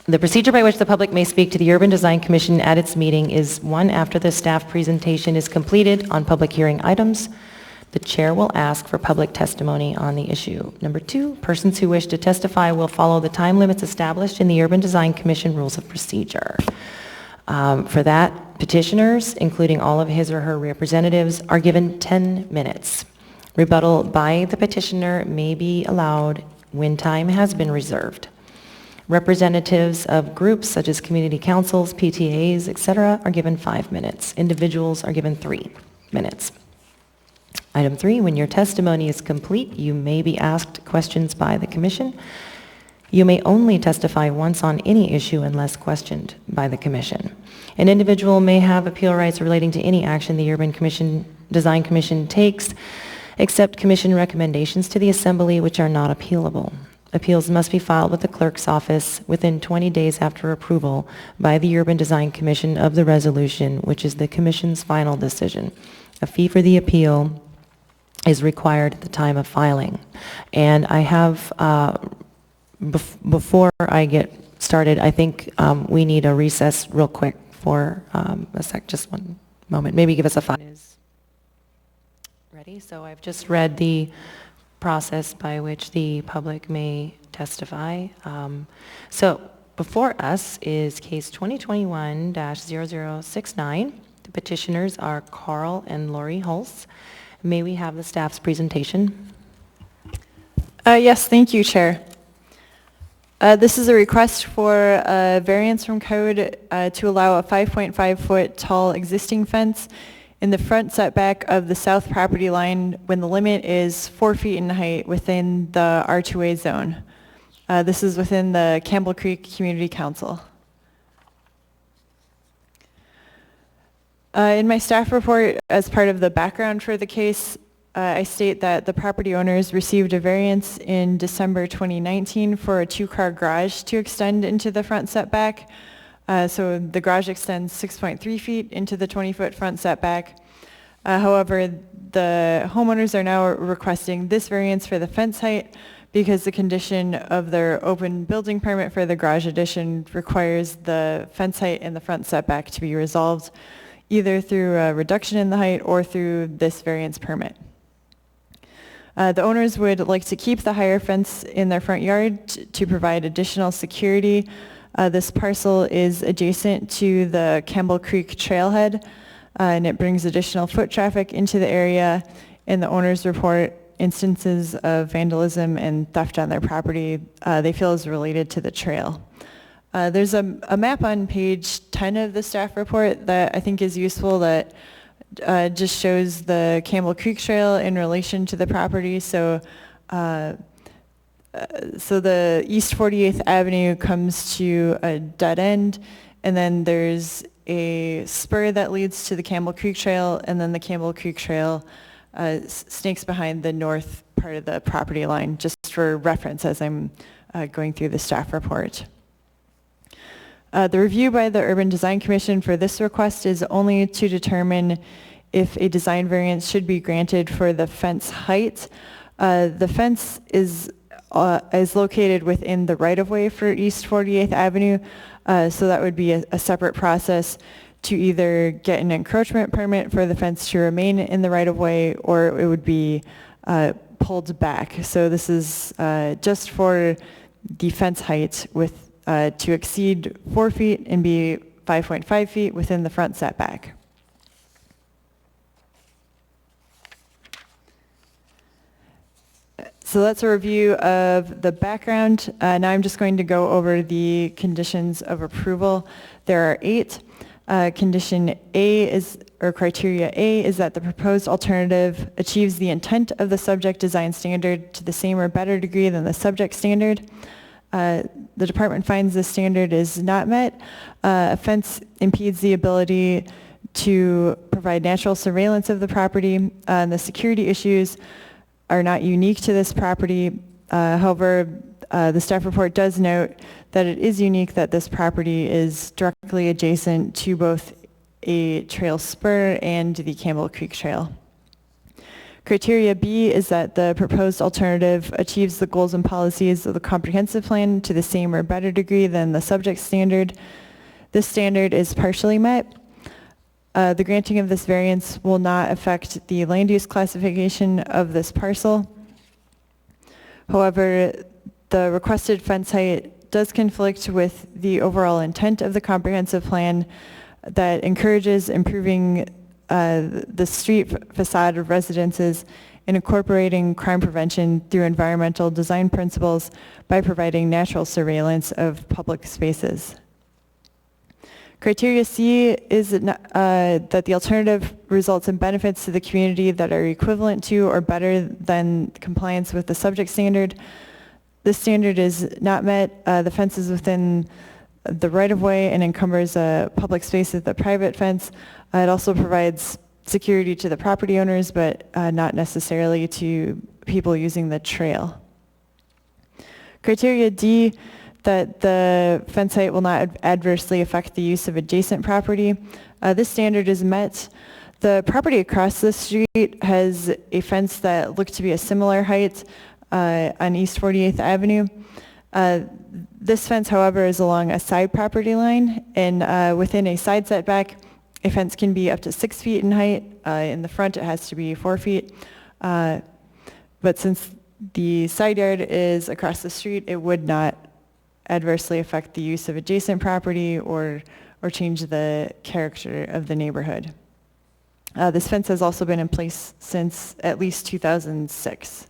Speaker 1: The procedure by which the public may speak to the Urban Design Commission at its meeting is: 1, after the staff presentation is completed on public hearing items, the chair will ask for public testimony on the issue. 2, persons who wish to testify will follow the time limits established in the Urban Design Commission Rules of Procedure. For that, petitioners, including all of his or her representatives, are given 10 minutes. Rebuttal by the petitioner may be allowed when time has been reserved. Representatives of groups such as community councils, PTAs, etc., are given 5 minutes. Individuals are given 3 minutes. Item 3, when your testimony is complete, you may be asked questions by the commission. You may only testify once on any issue unless questioned by the commission. An individual may have appeal rights relating to any action the Urban Design Commission takes, except commission recommendations to the assembly which are not appealable. Appeals must be filed with the clerk's office within 20 days after approval by the Urban Design Commission of the resolution, which is the commission's final decision. A fee for the appeal is required at the time of filing. And I have, before I get started, I think we need a recess real quick for just one moment. Maybe give us a 5 minutes. Ready? So I've just read the process by which the public may testify. So before us is case 2021-0069. The petitioners are Carl and Lori Hulse. May we have the staff's presentation?
Speaker 12: Yes, thank you, Chair. This is a request for a variance from code to allow a 5.5-foot tall existing fence in the front setback of the south property line when the limit is 4 feet in height within the R2A zone. This is within the Campbell Creek Community Council. In my staff report, as part of the background for the case, I state that the property owners received a variance in December 2019 for a 2-car garage to extend into the front setback. So the garage extends 6.3 feet into the 20-foot front setback. However, the homeowners are now requesting this variance for the fence height because the condition of their open building permit for the garage addition requires the fence height in the front setback to be resolved either through a reduction in the height or through this variance permit. The owners would like to keep the higher fence in their front yard to provide additional security. This parcel is adjacent to the Campbell Creek trailhead, and it brings additional foot traffic into the area, and the owners report instances of vandalism and theft on their property they feel is related to the trail. There's a map on page 10 of the staff report that I think is useful that just shows the Campbell Creek Trail in relation to the property. So the East 48th Avenue comes to a dead end, and then there's a spur that leads to the Campbell Creek Trail, and then the Campbell Creek Trail snakes behind the north part of the property line, just for reference as I'm going through the staff report. The review by the Urban Design Commission for this request is only to determine if a design variance should be granted for the fence height. The fence is located within the right-of-way for East 48th Avenue, so that would be a separate process to either get an encroachment permit for the fence to remain in the right-of-way, or it would be pulled back. So this is just for the fence height with to exceed 4 feet and be 5.5 feet within the front setback. So that's a review of the background. Now I'm just going to go over the conditions of approval. There are 8. Condition A is, or criteria A, is that the proposed alternative achieves the intent of the subject design standard to the same or better degree than the subject standard. The department finds this standard is not met. A fence impedes the ability to provide natural surveillance of the property. The security issues are not unique to this property. However, the staff report does note that it is unique that this property is directly adjacent to both a trail spur and the Campbell Creek Trail. Criteria B is that the proposed alternative achieves the goals and policies of the comprehensive plan to the same or better degree than the subject standard. This standard is partially met. The granting of this variance will not affect the land use classification of this parcel. However, the requested fence height does conflict with the overall intent of the comprehensive plan that encourages improving the street facade of residences and incorporating crime prevention through environmental design principles by providing natural surveillance of public spaces. Criteria C is that the alternative results in benefits to the community that are equivalent to or better than compliance with the subject standard. This standard is not met. The fence is within the right-of-way and encumbers a public space with a private fence. It also provides security to the property owners, but not necessarily to people using the trail. Criteria D, that the fence height will not adversely affect the use of adjacent property. This standard is met. The property across the street has a fence that looked to be a similar height on East 48th Avenue. This fence, however, is along a side property line, and within a side setback, a fence can be up to 6 feet in height. In the front, it has to be 4 feet. But since the side yard is across the street, it would not adversely affect the use of adjacent property or change the character of the neighborhood. This fence has also been in place since at least 2006.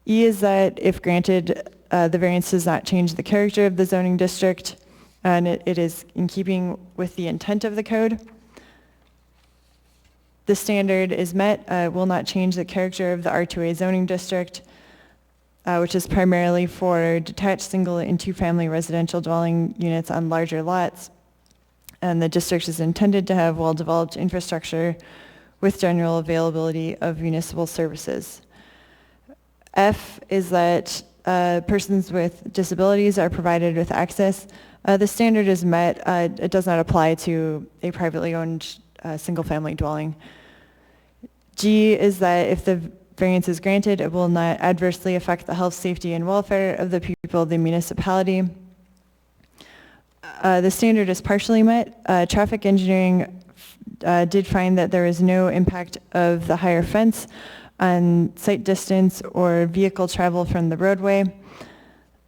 Speaker 12: E is that if granted, the variance does not change the character of the zoning district, and it is in keeping with the intent of the code. The standard is met, will not change the character of the R2A zoning district, which is primarily for detached single and two-family residential dwelling units on larger lots. And the district is intended to have well-developed infrastructure with general availability of municipal services. F is that persons with disabilities are provided with access. The standard is met. It does not apply to a privately owned single-family dwelling. G is that if the variance is granted, it will not adversely affect the health, safety, and welfare of the people of the municipality. The standard is partially met. Traffic engineering did find that there is no impact of the higher fence on site distance or vehicle travel from the roadway.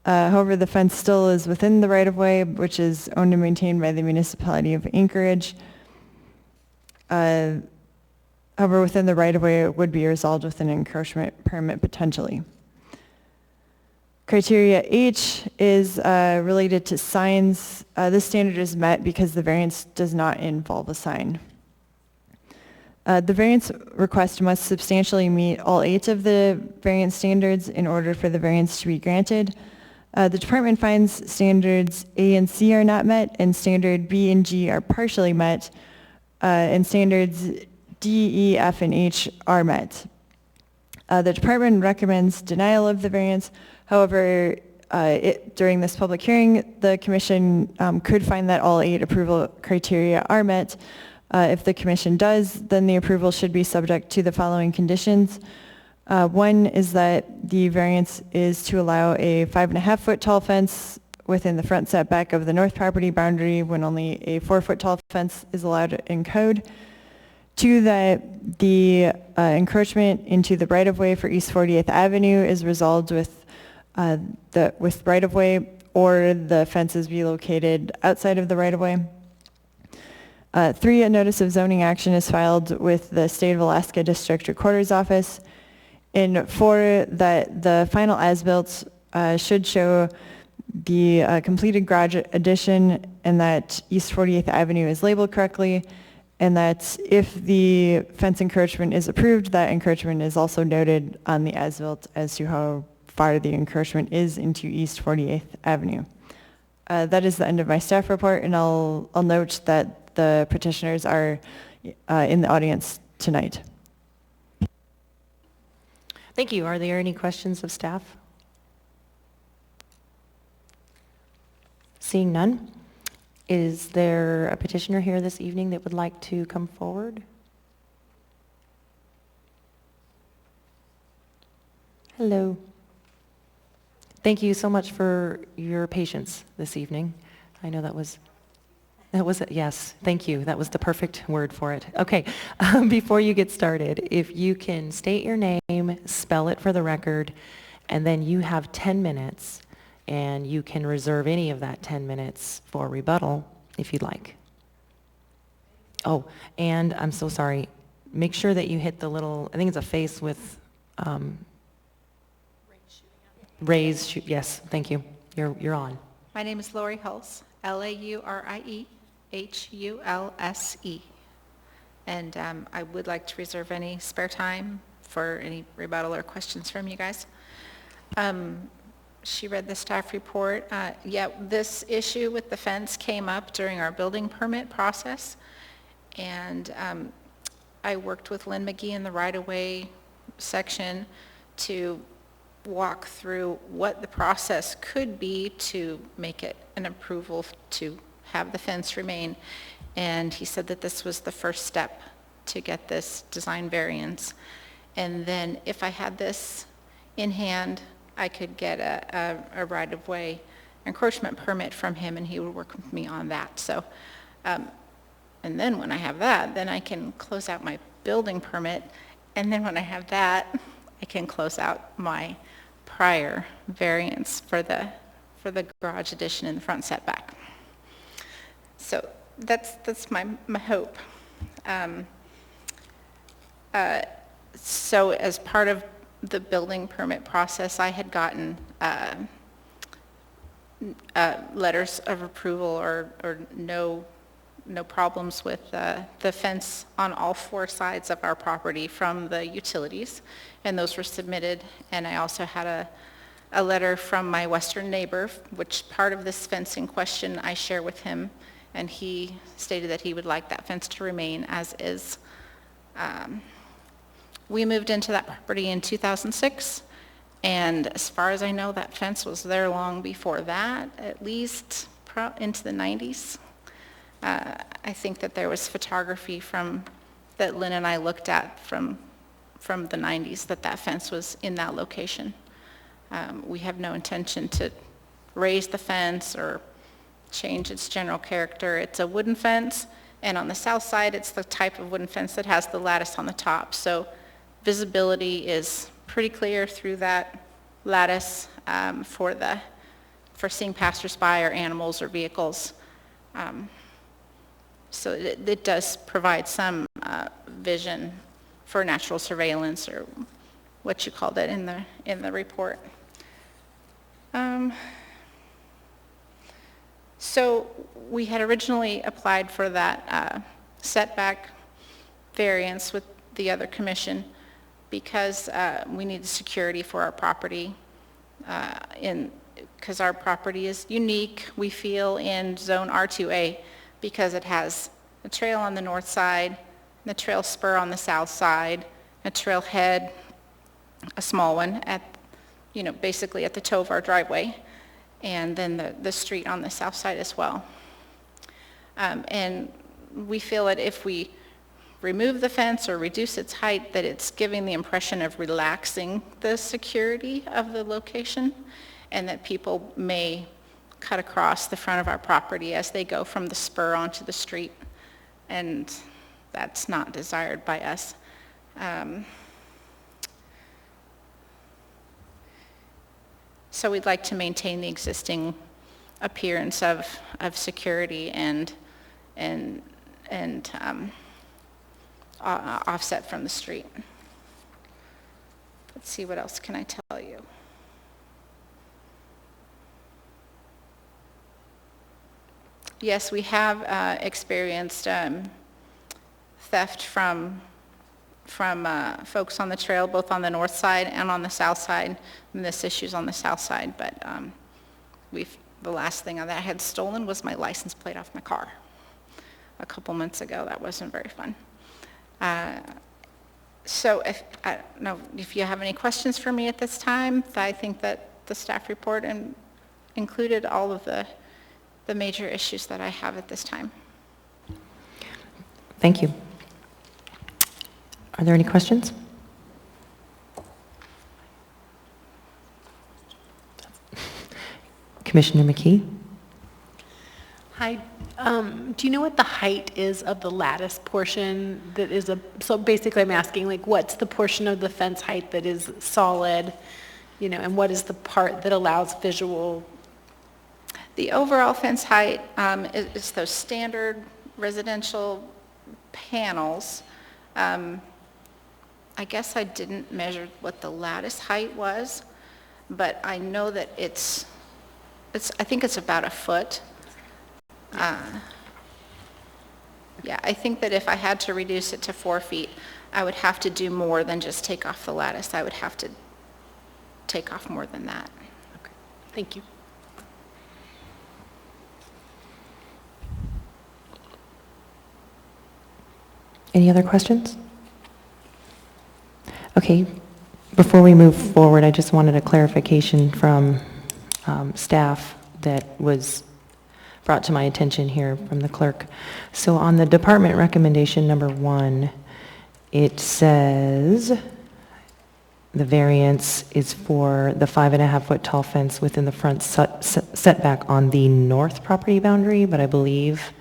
Speaker 12: However, the fence still is within the right-of-way, which is owned and maintained by the municipality of Anchorage. However, within the right-of-way, it would be resolved with an encroachment permit potentially. Criteria H is related to signs. This standard is met because the variance does not involve a sign. The variance request must substantially meet all 8 of the variance standards in order for the variance to be granted. The department finds standards A and C are not met, and standard B and G are partially met, and standards D, E, F, and H are met. The department recommends denial of the variance. However, during this public hearing, the commission could find that all 8 approval criteria are met. If the commission does, then the approval should be subject to the following conditions. One is that the variance is to allow a 5.5-foot tall fence within the front setback of the north property boundary when only a 4-foot tall fence is allowed in code. 2, that the encroachment into the right-of-way for East 48th Avenue is resolved with right-of-way, or the fences be located outside of the right-of-way. 3, a notice of zoning action is filed with the State of Alaska District Recorder's Office. And 4, that the final as-built should show the completed garage addition and that East 48th Avenue is labeled correctly, and that if the fence encroachment is approved, that encroachment is also noted on the as-built as to how far the encroachment is into East 48th Avenue. That is the end of my staff report, and I'll note that the petitioners are in the audience tonight.
Speaker 1: Thank you. Are there any questions of staff? Seeing none, is there a petitioner here this evening that would like to come forward? Hello. Thank you so much for your patience this evening. I know that was, yes, thank you. That was the perfect word for it. Okay, before you get started, if you can state your name, spell it for the record, and then you have 10 minutes, and you can reserve any of that 10 minutes for rebuttal if you'd like. Oh, and I'm so sorry. Make sure that you hit the little, I think it's a face with raise, yes, thank you. You're on.
Speaker 8: My name is Lori Hulse, Lauriehulse. And I would like to reserve any spare time for any rebuttal or questions from you guys. She read the staff report. Yeah, this issue with the fence came up during our building permit process. And I worked with Lynn McGee in the right-of-way section to walk through what the process could be to make it an approval to have the fence remain. And he said that this was the first step to get this design variance. And then if I had this in hand, I could get a right-of-way encroachment permit from him, and he would work with me on that. So, and then when I have that, then I can close out my building permit. And then when I have that, I can close out my prior variance for the garage addition in the front setback. So that's my hope. So as part of the building permit process, I had gotten letters of approval or no problems with the fence on all four sides of our property from the utilities, and those were submitted. And I also had a letter from my western neighbor, which part of this fence in question I share with him, and he stated that he would like that fence to remain as is. We moved into that property in 2006, and as far as I know, that fence was there long before that, at least into the 90s. I think that there was photography that Lynn and I looked at from the 90s that fence was in that location. We have no intention to raise the fence or change its general character. It's a wooden fence, and on the south side, it's the type of wooden fence that has the lattice on the top. So visibility is pretty clear through that lattice for seeing passersby or animals or vehicles. So it does provide some vision for natural surveillance, or what you called it in the report. So we had originally applied for that setback variance with the other commission because we needed security for our property, because our property is unique, we feel, in zone R2A, because it has a trail on the north side, the trail spur on the south side, a trailhead, a small one basically at the toe of our driveway, and then the street on the south side as well. And we feel that if we remove the fence or reduce its height, that it's giving the impression of relaxing the security of the location, and that people may cut across the front of our property as they go from the spur onto the street, and that's not desired by us. So we'd like to maintain the existing appearance of security and offset from the street. Let's see, what else can I tell you? Yes, we have experienced theft from folks on the trail, both on the north side and on the south side. And this issue's on the south side, but the last thing that I had stolen was my license plate off my car a couple months ago. That wasn't very fun. So I don't know if you have any questions for me at this time. I think that the staff report included all of the major issues that I have at this time.
Speaker 1: Thank you. Are there any questions? Commissioner McKee?
Speaker 9: Hi, do you know what the height is of the lattice portion that is so basically I'm asking, like, what's the portion of the fence height that is solid, and what is the part that allows visual?
Speaker 8: The overall fence height is those standard residential panels. I guess I didn't measure what the lattice height was, but I know that I think it's about a foot. Yeah, I think that if I had to reduce it to 4 feet, I would have to do more than just take off the lattice. I would have to take off more than that.
Speaker 9: Okay, thank you.
Speaker 1: Any other questions? Okay, before we move forward, I just wanted a clarification from staff that was brought to my attention here from the clerk. So on the department recommendation number 1, it says the variance is for the 5.5-foot tall fence within the front setback on the north property boundary, but I believe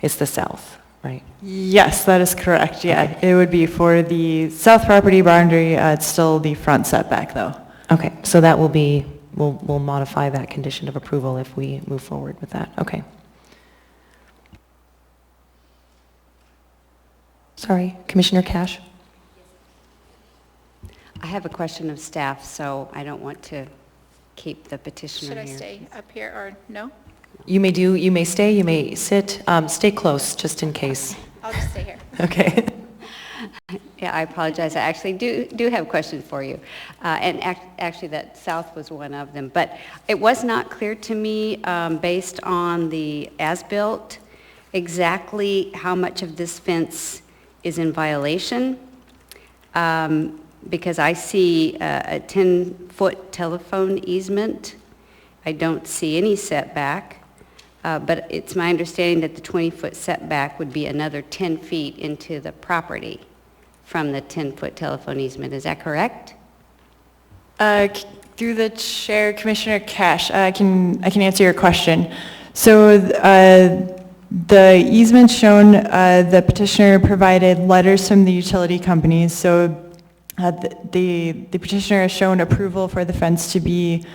Speaker 1: it's the south, right?
Speaker 12: Yes, that is correct, yeah. It would be for the south property boundary, it's still the front setback though.
Speaker 1: Okay, so that will be, we'll modify that condition of approval if we move forward with that. Okay. Sorry, Commissioner Cash?
Speaker 5: I have a question of staff, so I don't want to keep the petitioner
Speaker 8: Should I
Speaker 5: here.
Speaker 8: stay up here or no?
Speaker 1: You may stay, you may sit, stay close, just in case.
Speaker 8: I'll just stay here.
Speaker 1: Okay.
Speaker 5: Yeah, I apologize. I actually do have questions for you. And actually, that south was one of them. But it was not clear to me, based on the as-built, exactly how much of this fence is in violation. Because I see a 10-foot telephone easement. I don't see any setback. But it's my understanding that the 20-foot setback would be another 10 feet into the property from the 10-foot telephone easement. Is that correct?
Speaker 12: Through the chair, Commissioner Cash, I can answer your question. So the easement shown, the petitioner provided letters from the utility companies. So the petitioner has shown approval for the fence to be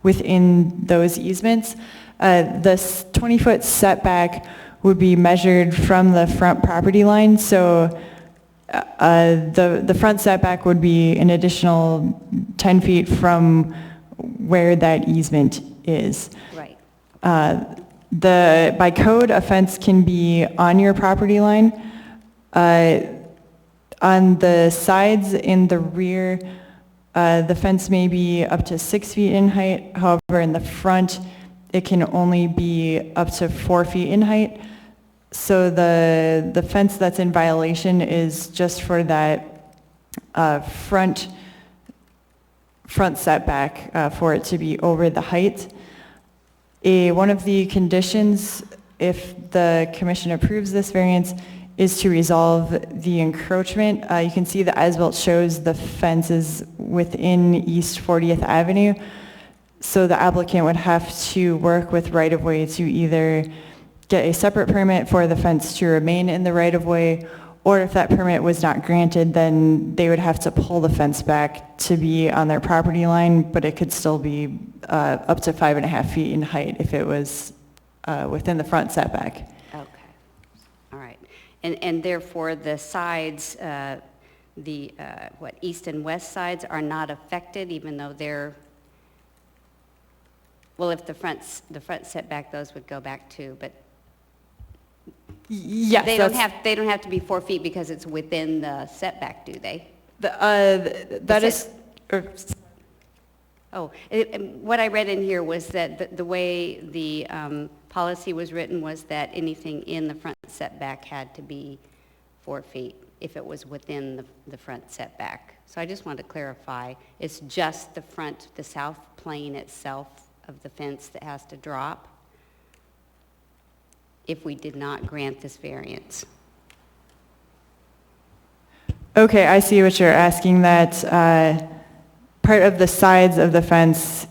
Speaker 12: within those easements. The 20-foot setback would be measured from the front property line. So the front setback would be an additional 10 feet from where that easement is.
Speaker 5: Right.
Speaker 12: By code, a fence can be on your property line. On the sides in the rear, the fence may be up to 6 feet in height. However, in the front, it can only be up to 4 feet in height. So the fence that's in violation is just for that front setback for it to be over the height. One of the conditions, if the commission approves this variance, is to resolve the encroachment. You can see the as-built shows the fence is within East 40th Avenue. So the applicant would have to work with right-of-way to either get a separate permit for the fence to remain in the right-of-way, or if that permit was not granted, then they would have to pull the fence back to be on their property line, but it could still be up to 5.5 feet in height if it was within the front setback.
Speaker 5: Okay. All right. And therefore, the sides, east and west sides are not affected, even though they're, well, if the front setback, those would go back too, but
Speaker 12: yes,
Speaker 5: they don't have to be 4 feet because it's within the setback, do they? What I read in here was that the way the policy was written was that anything in the front setback had to be 4 feet if it was within the front setback. So I just wanted to clarify, it's just the front, the south plane itself of the fence that has to drop if we did not grant this variance.
Speaker 12: Okay, I see what you're asking, that part of the sides of the fence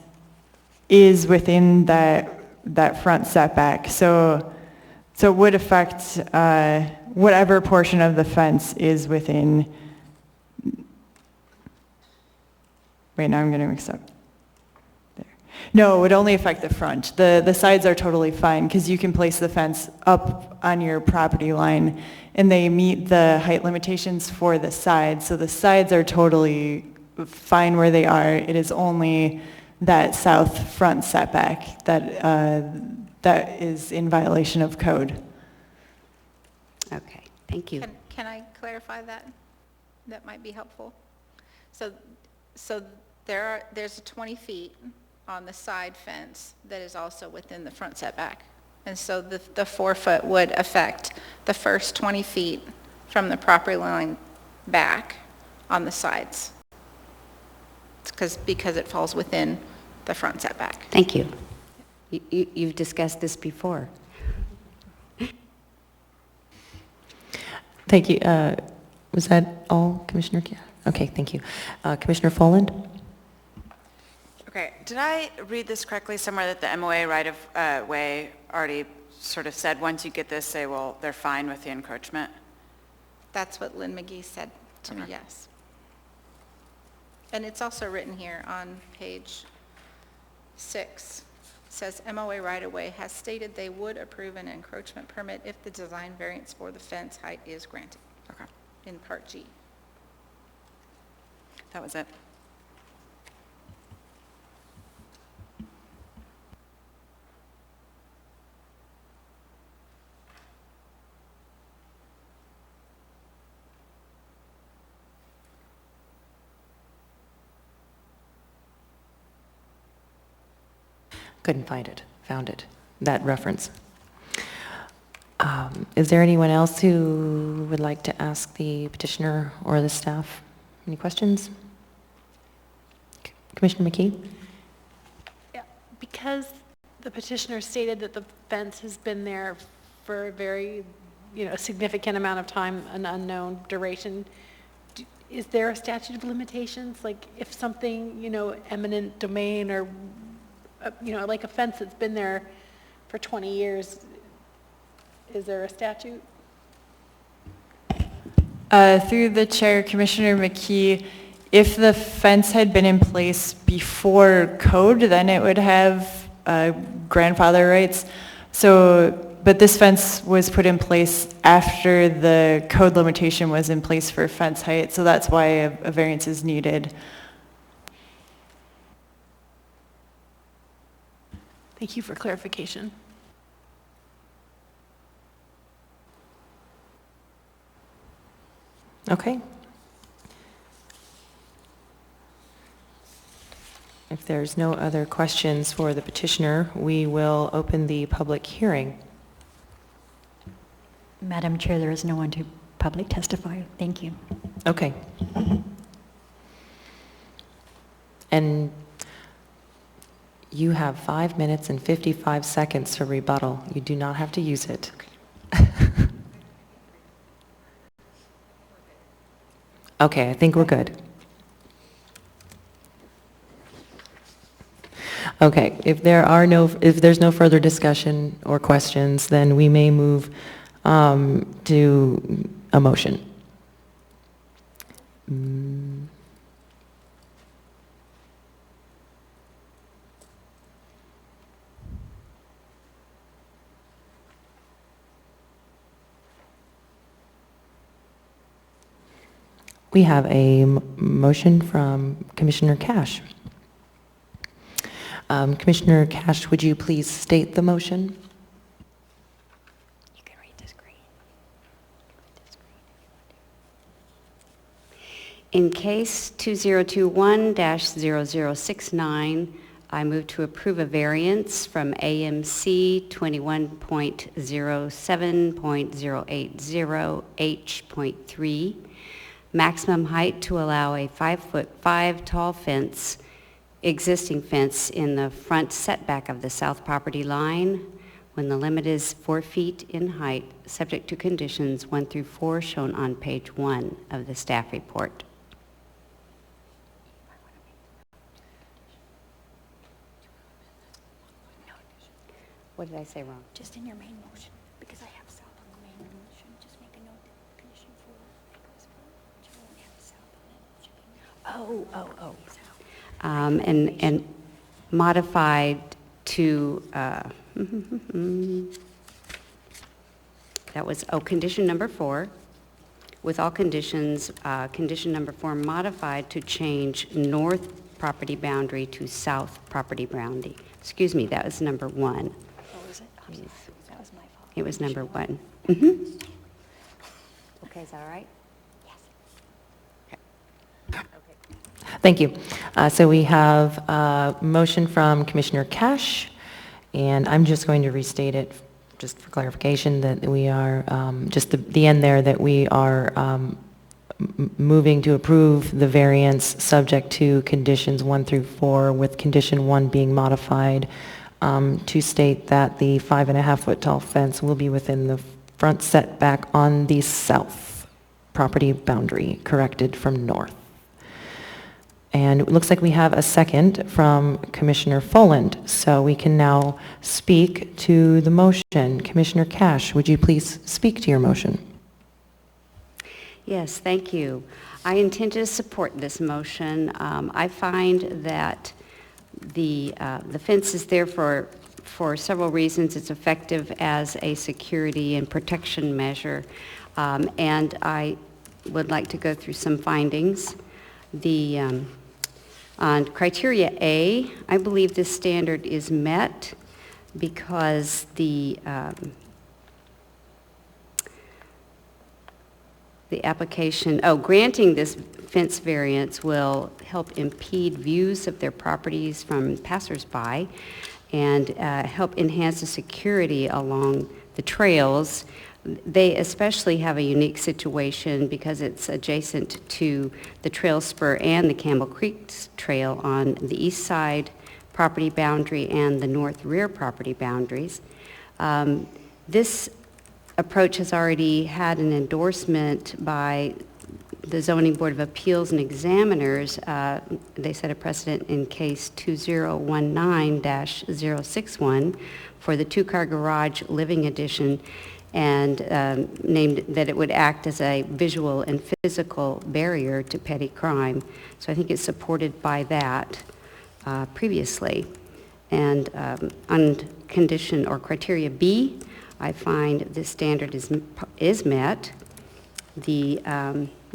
Speaker 12: is within that front setback. So it would affect whatever portion of the fence is within. Wait, now I'm getting mixed up. There. No, it would only affect the front. The sides are totally fine because you can place the fence up on your property line and they meet the height limitations for the sides. So the sides are totally fine where they are. It is only that south front setback that is in violation of code.
Speaker 5: Okay, thank you.
Speaker 8: Can I clarify that? That might be helpful. So there's 20 feet on the side fence that is also within the front setback. And so the 4-foot would affect the first 20 feet from the property line back on the sides. Because it falls within the front setback.
Speaker 5: Thank you. You've discussed this before.
Speaker 1: Thank you. Was that all, Commissioner? Okay, thank you. Commissioner Folland?
Speaker 4: Okay, did I read this correctly somewhere that the MOA right-of-way already sort of said, once you get this, say, well, they're fine with the encroachment?
Speaker 8: That's what Lynn McGee said to me, yes. And it's also written here on page 6. It says MOA right-of-way has stated they would approve an encroachment permit if the design variance for the fence height is granted.
Speaker 4: Okay,
Speaker 8: In Part G.
Speaker 4: that was it.
Speaker 1: Couldn't find it. Found it. That reference. Is there anyone else who would like to ask the petitioner or the staff any questions? Commissioner McKee?
Speaker 9: Yeah, because the petitioner stated that the fence has been there for a very, significant amount of time, an unknown duration, is there a statute of limitations? Like if something, eminent domain or, like a fence that's been there for 20 years, is there a statute?
Speaker 12: Through the chair, Commissioner McKee, if the fence had been in place before code, then it would have grandfather rights. But this fence was put in place after the code limitation was in place for fence height, so that's why a variance is needed.
Speaker 9: Thank you for clarification.
Speaker 1: Okay. If there's no other questions for the petitioner, we will open the public hearing.
Speaker 2: Madam Chair, there is no one to public testify. Thank you.
Speaker 1: Okay. And you have 5 minutes and 55 seconds for rebuttal. You do not have to use it. Okay, I think we're good. Okay, if there's no further discussion or questions, then we may move to a motion. We have a motion from Commissioner Cash. Commissioner Cash, would you please state the motion?
Speaker 5: You can read the screen. In case 2021-0069, I move to approve a variance from AMC 21.07.080H.3, maximum height to allow a 5'5" tall fence, existing fence in the front setback of the south property line when the limit is 4 feet in height, subject to conditions 1 through 4 shown on page 1 of the staff report. What did I say wrong?
Speaker 2: Just in your main motion, because I have south on the main motion, just make a note that condition 4 goes for, you won't have south and then it should be.
Speaker 5: And modified to, that was, condition number 4, with all conditions, condition number 4 modified to change north property boundary to south property boundary. Excuse me, that was number 1.
Speaker 2: Oh, is it? I'm sorry. That was my fault.
Speaker 5: It was number 1. Okay, is that all right?
Speaker 1: Thank you. So we have a motion from Commissioner Cash, and I'm just going to restate it just for clarification that we are, just the end there, that we are moving to approve the variance subject to conditions 1 through 4, with condition 1 being modified to state that the 5.5-foot tall fence will be within the front setback on the south property boundary, corrected from north. And it looks like we have a second from Commissioner Folland, so we can now speak to the motion. Commissioner Cash, would you please speak to your motion?
Speaker 5: Yes, thank you. I intend to support this motion. I find that the fence is there for several reasons. It's effective as a security and protection measure, and I would like to go through some findings. On criteria A, I believe this standard is met because the application, granting this fence variance will help impede views of their properties from passersby and help enhance the security along the trails. They especially have a unique situation because it's adjacent to the trail spur and the Campbell Creek Trail on the east side property boundary and the north rear property boundaries. This approach has already had an endorsement by the Zoning Board of Appeals and Examiners. They set a precedent in case 2019-061 for the two-car garage living addition, and named that it would act as a visual and physical barrier to petty crime. So I think it's supported by that previously. And on condition or criteria B, I find this standard is met. The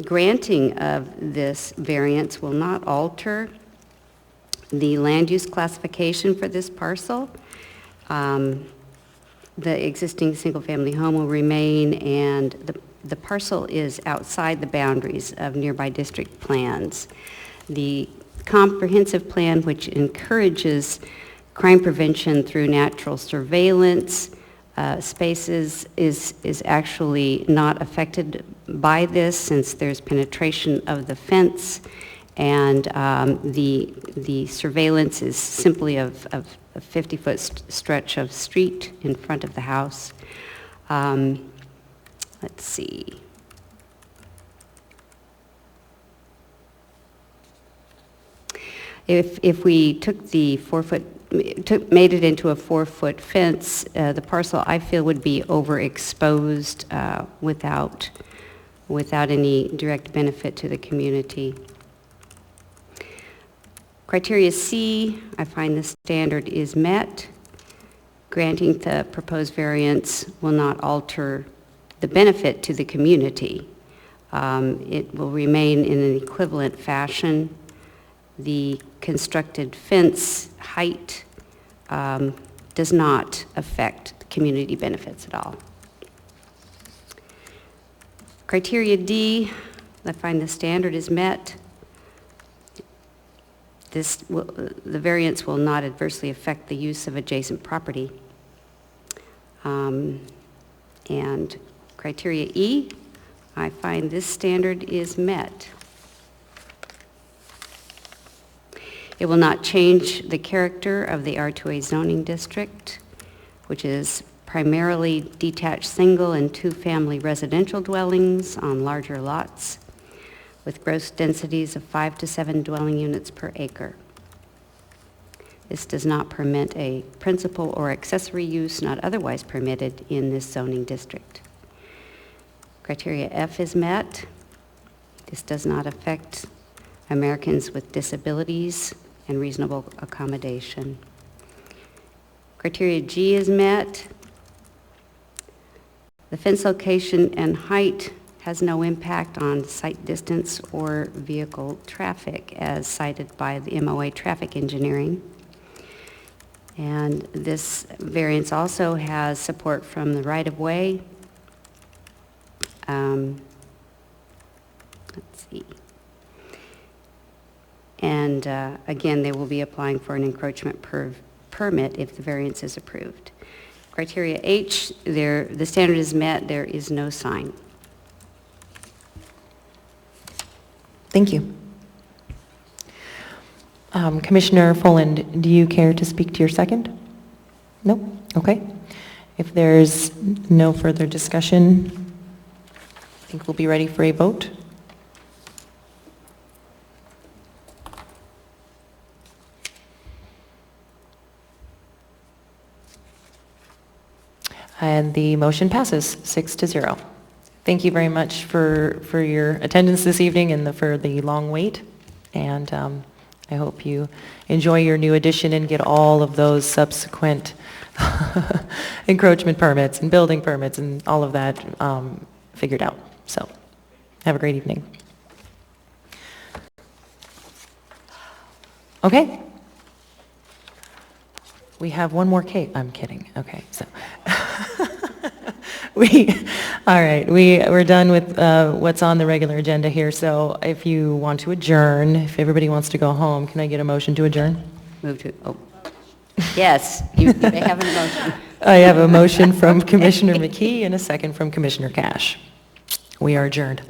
Speaker 5: granting of this variance will not alter the land use classification for this parcel. The existing single-family home will remain, and the parcel is outside the boundaries of nearby district plans. The comprehensive plan, which encourages crime prevention through natural surveillance spaces, is actually not affected by this since there's penetration of the fence, and the surveillance is simply of a 50-foot stretch of street in front of the house. Let's see. If we took the made it into a 4-foot fence, the parcel I feel would be overexposed without any direct benefit to the community. Criteria C, I find the standard is met. Granting the proposed variance will not alter the benefit to the community. It will remain in an equivalent fashion. The constructed fence height does not affect the community benefits at all. Criteria D, I find the standard is met. The variance will not adversely affect the use of adjacent property. And criteria E, I find this standard is met. It will not change the character of the R2A zoning district, which is primarily detached single and two-family residential dwellings on larger lots with gross densities of 5 to 7 dwelling units per acre. This does not permit a principal or accessory use not otherwise permitted in this zoning district. Criteria F is met. This does not affect Americans with disabilities and reasonable accommodation. Criteria G is met. The fence location and height has no impact on site distance or vehicle traffic as cited by the MOA traffic engineering. And this variance also has support from the right-of-way. Let's see. And again, they will be applying for an encroachment permit if the variance is approved. Criteria H, the standard is met, there is no sign.
Speaker 1: Thank you. Commissioner Folland, do you care to speak to your second? No? Okay. If there's no further discussion, I think we'll be ready for a vote. And the motion passes 6-0. Thank you very much for your attendance this evening and for the long wait. And I hope you enjoy your new addition and get all of those subsequent encroachment permits and building permits and all of that figured out. So have a great evening. Okay. We have one more case. I'm kidding. Okay, so all right. We're done with what's on the regular agenda here. So if you want to adjourn, if everybody wants to go home, can I get a motion to adjourn?
Speaker 5: Move to, yes, you may have a motion.
Speaker 1: I have a motion from Commissioner McKee and a second from Commissioner Cash. We are adjourned.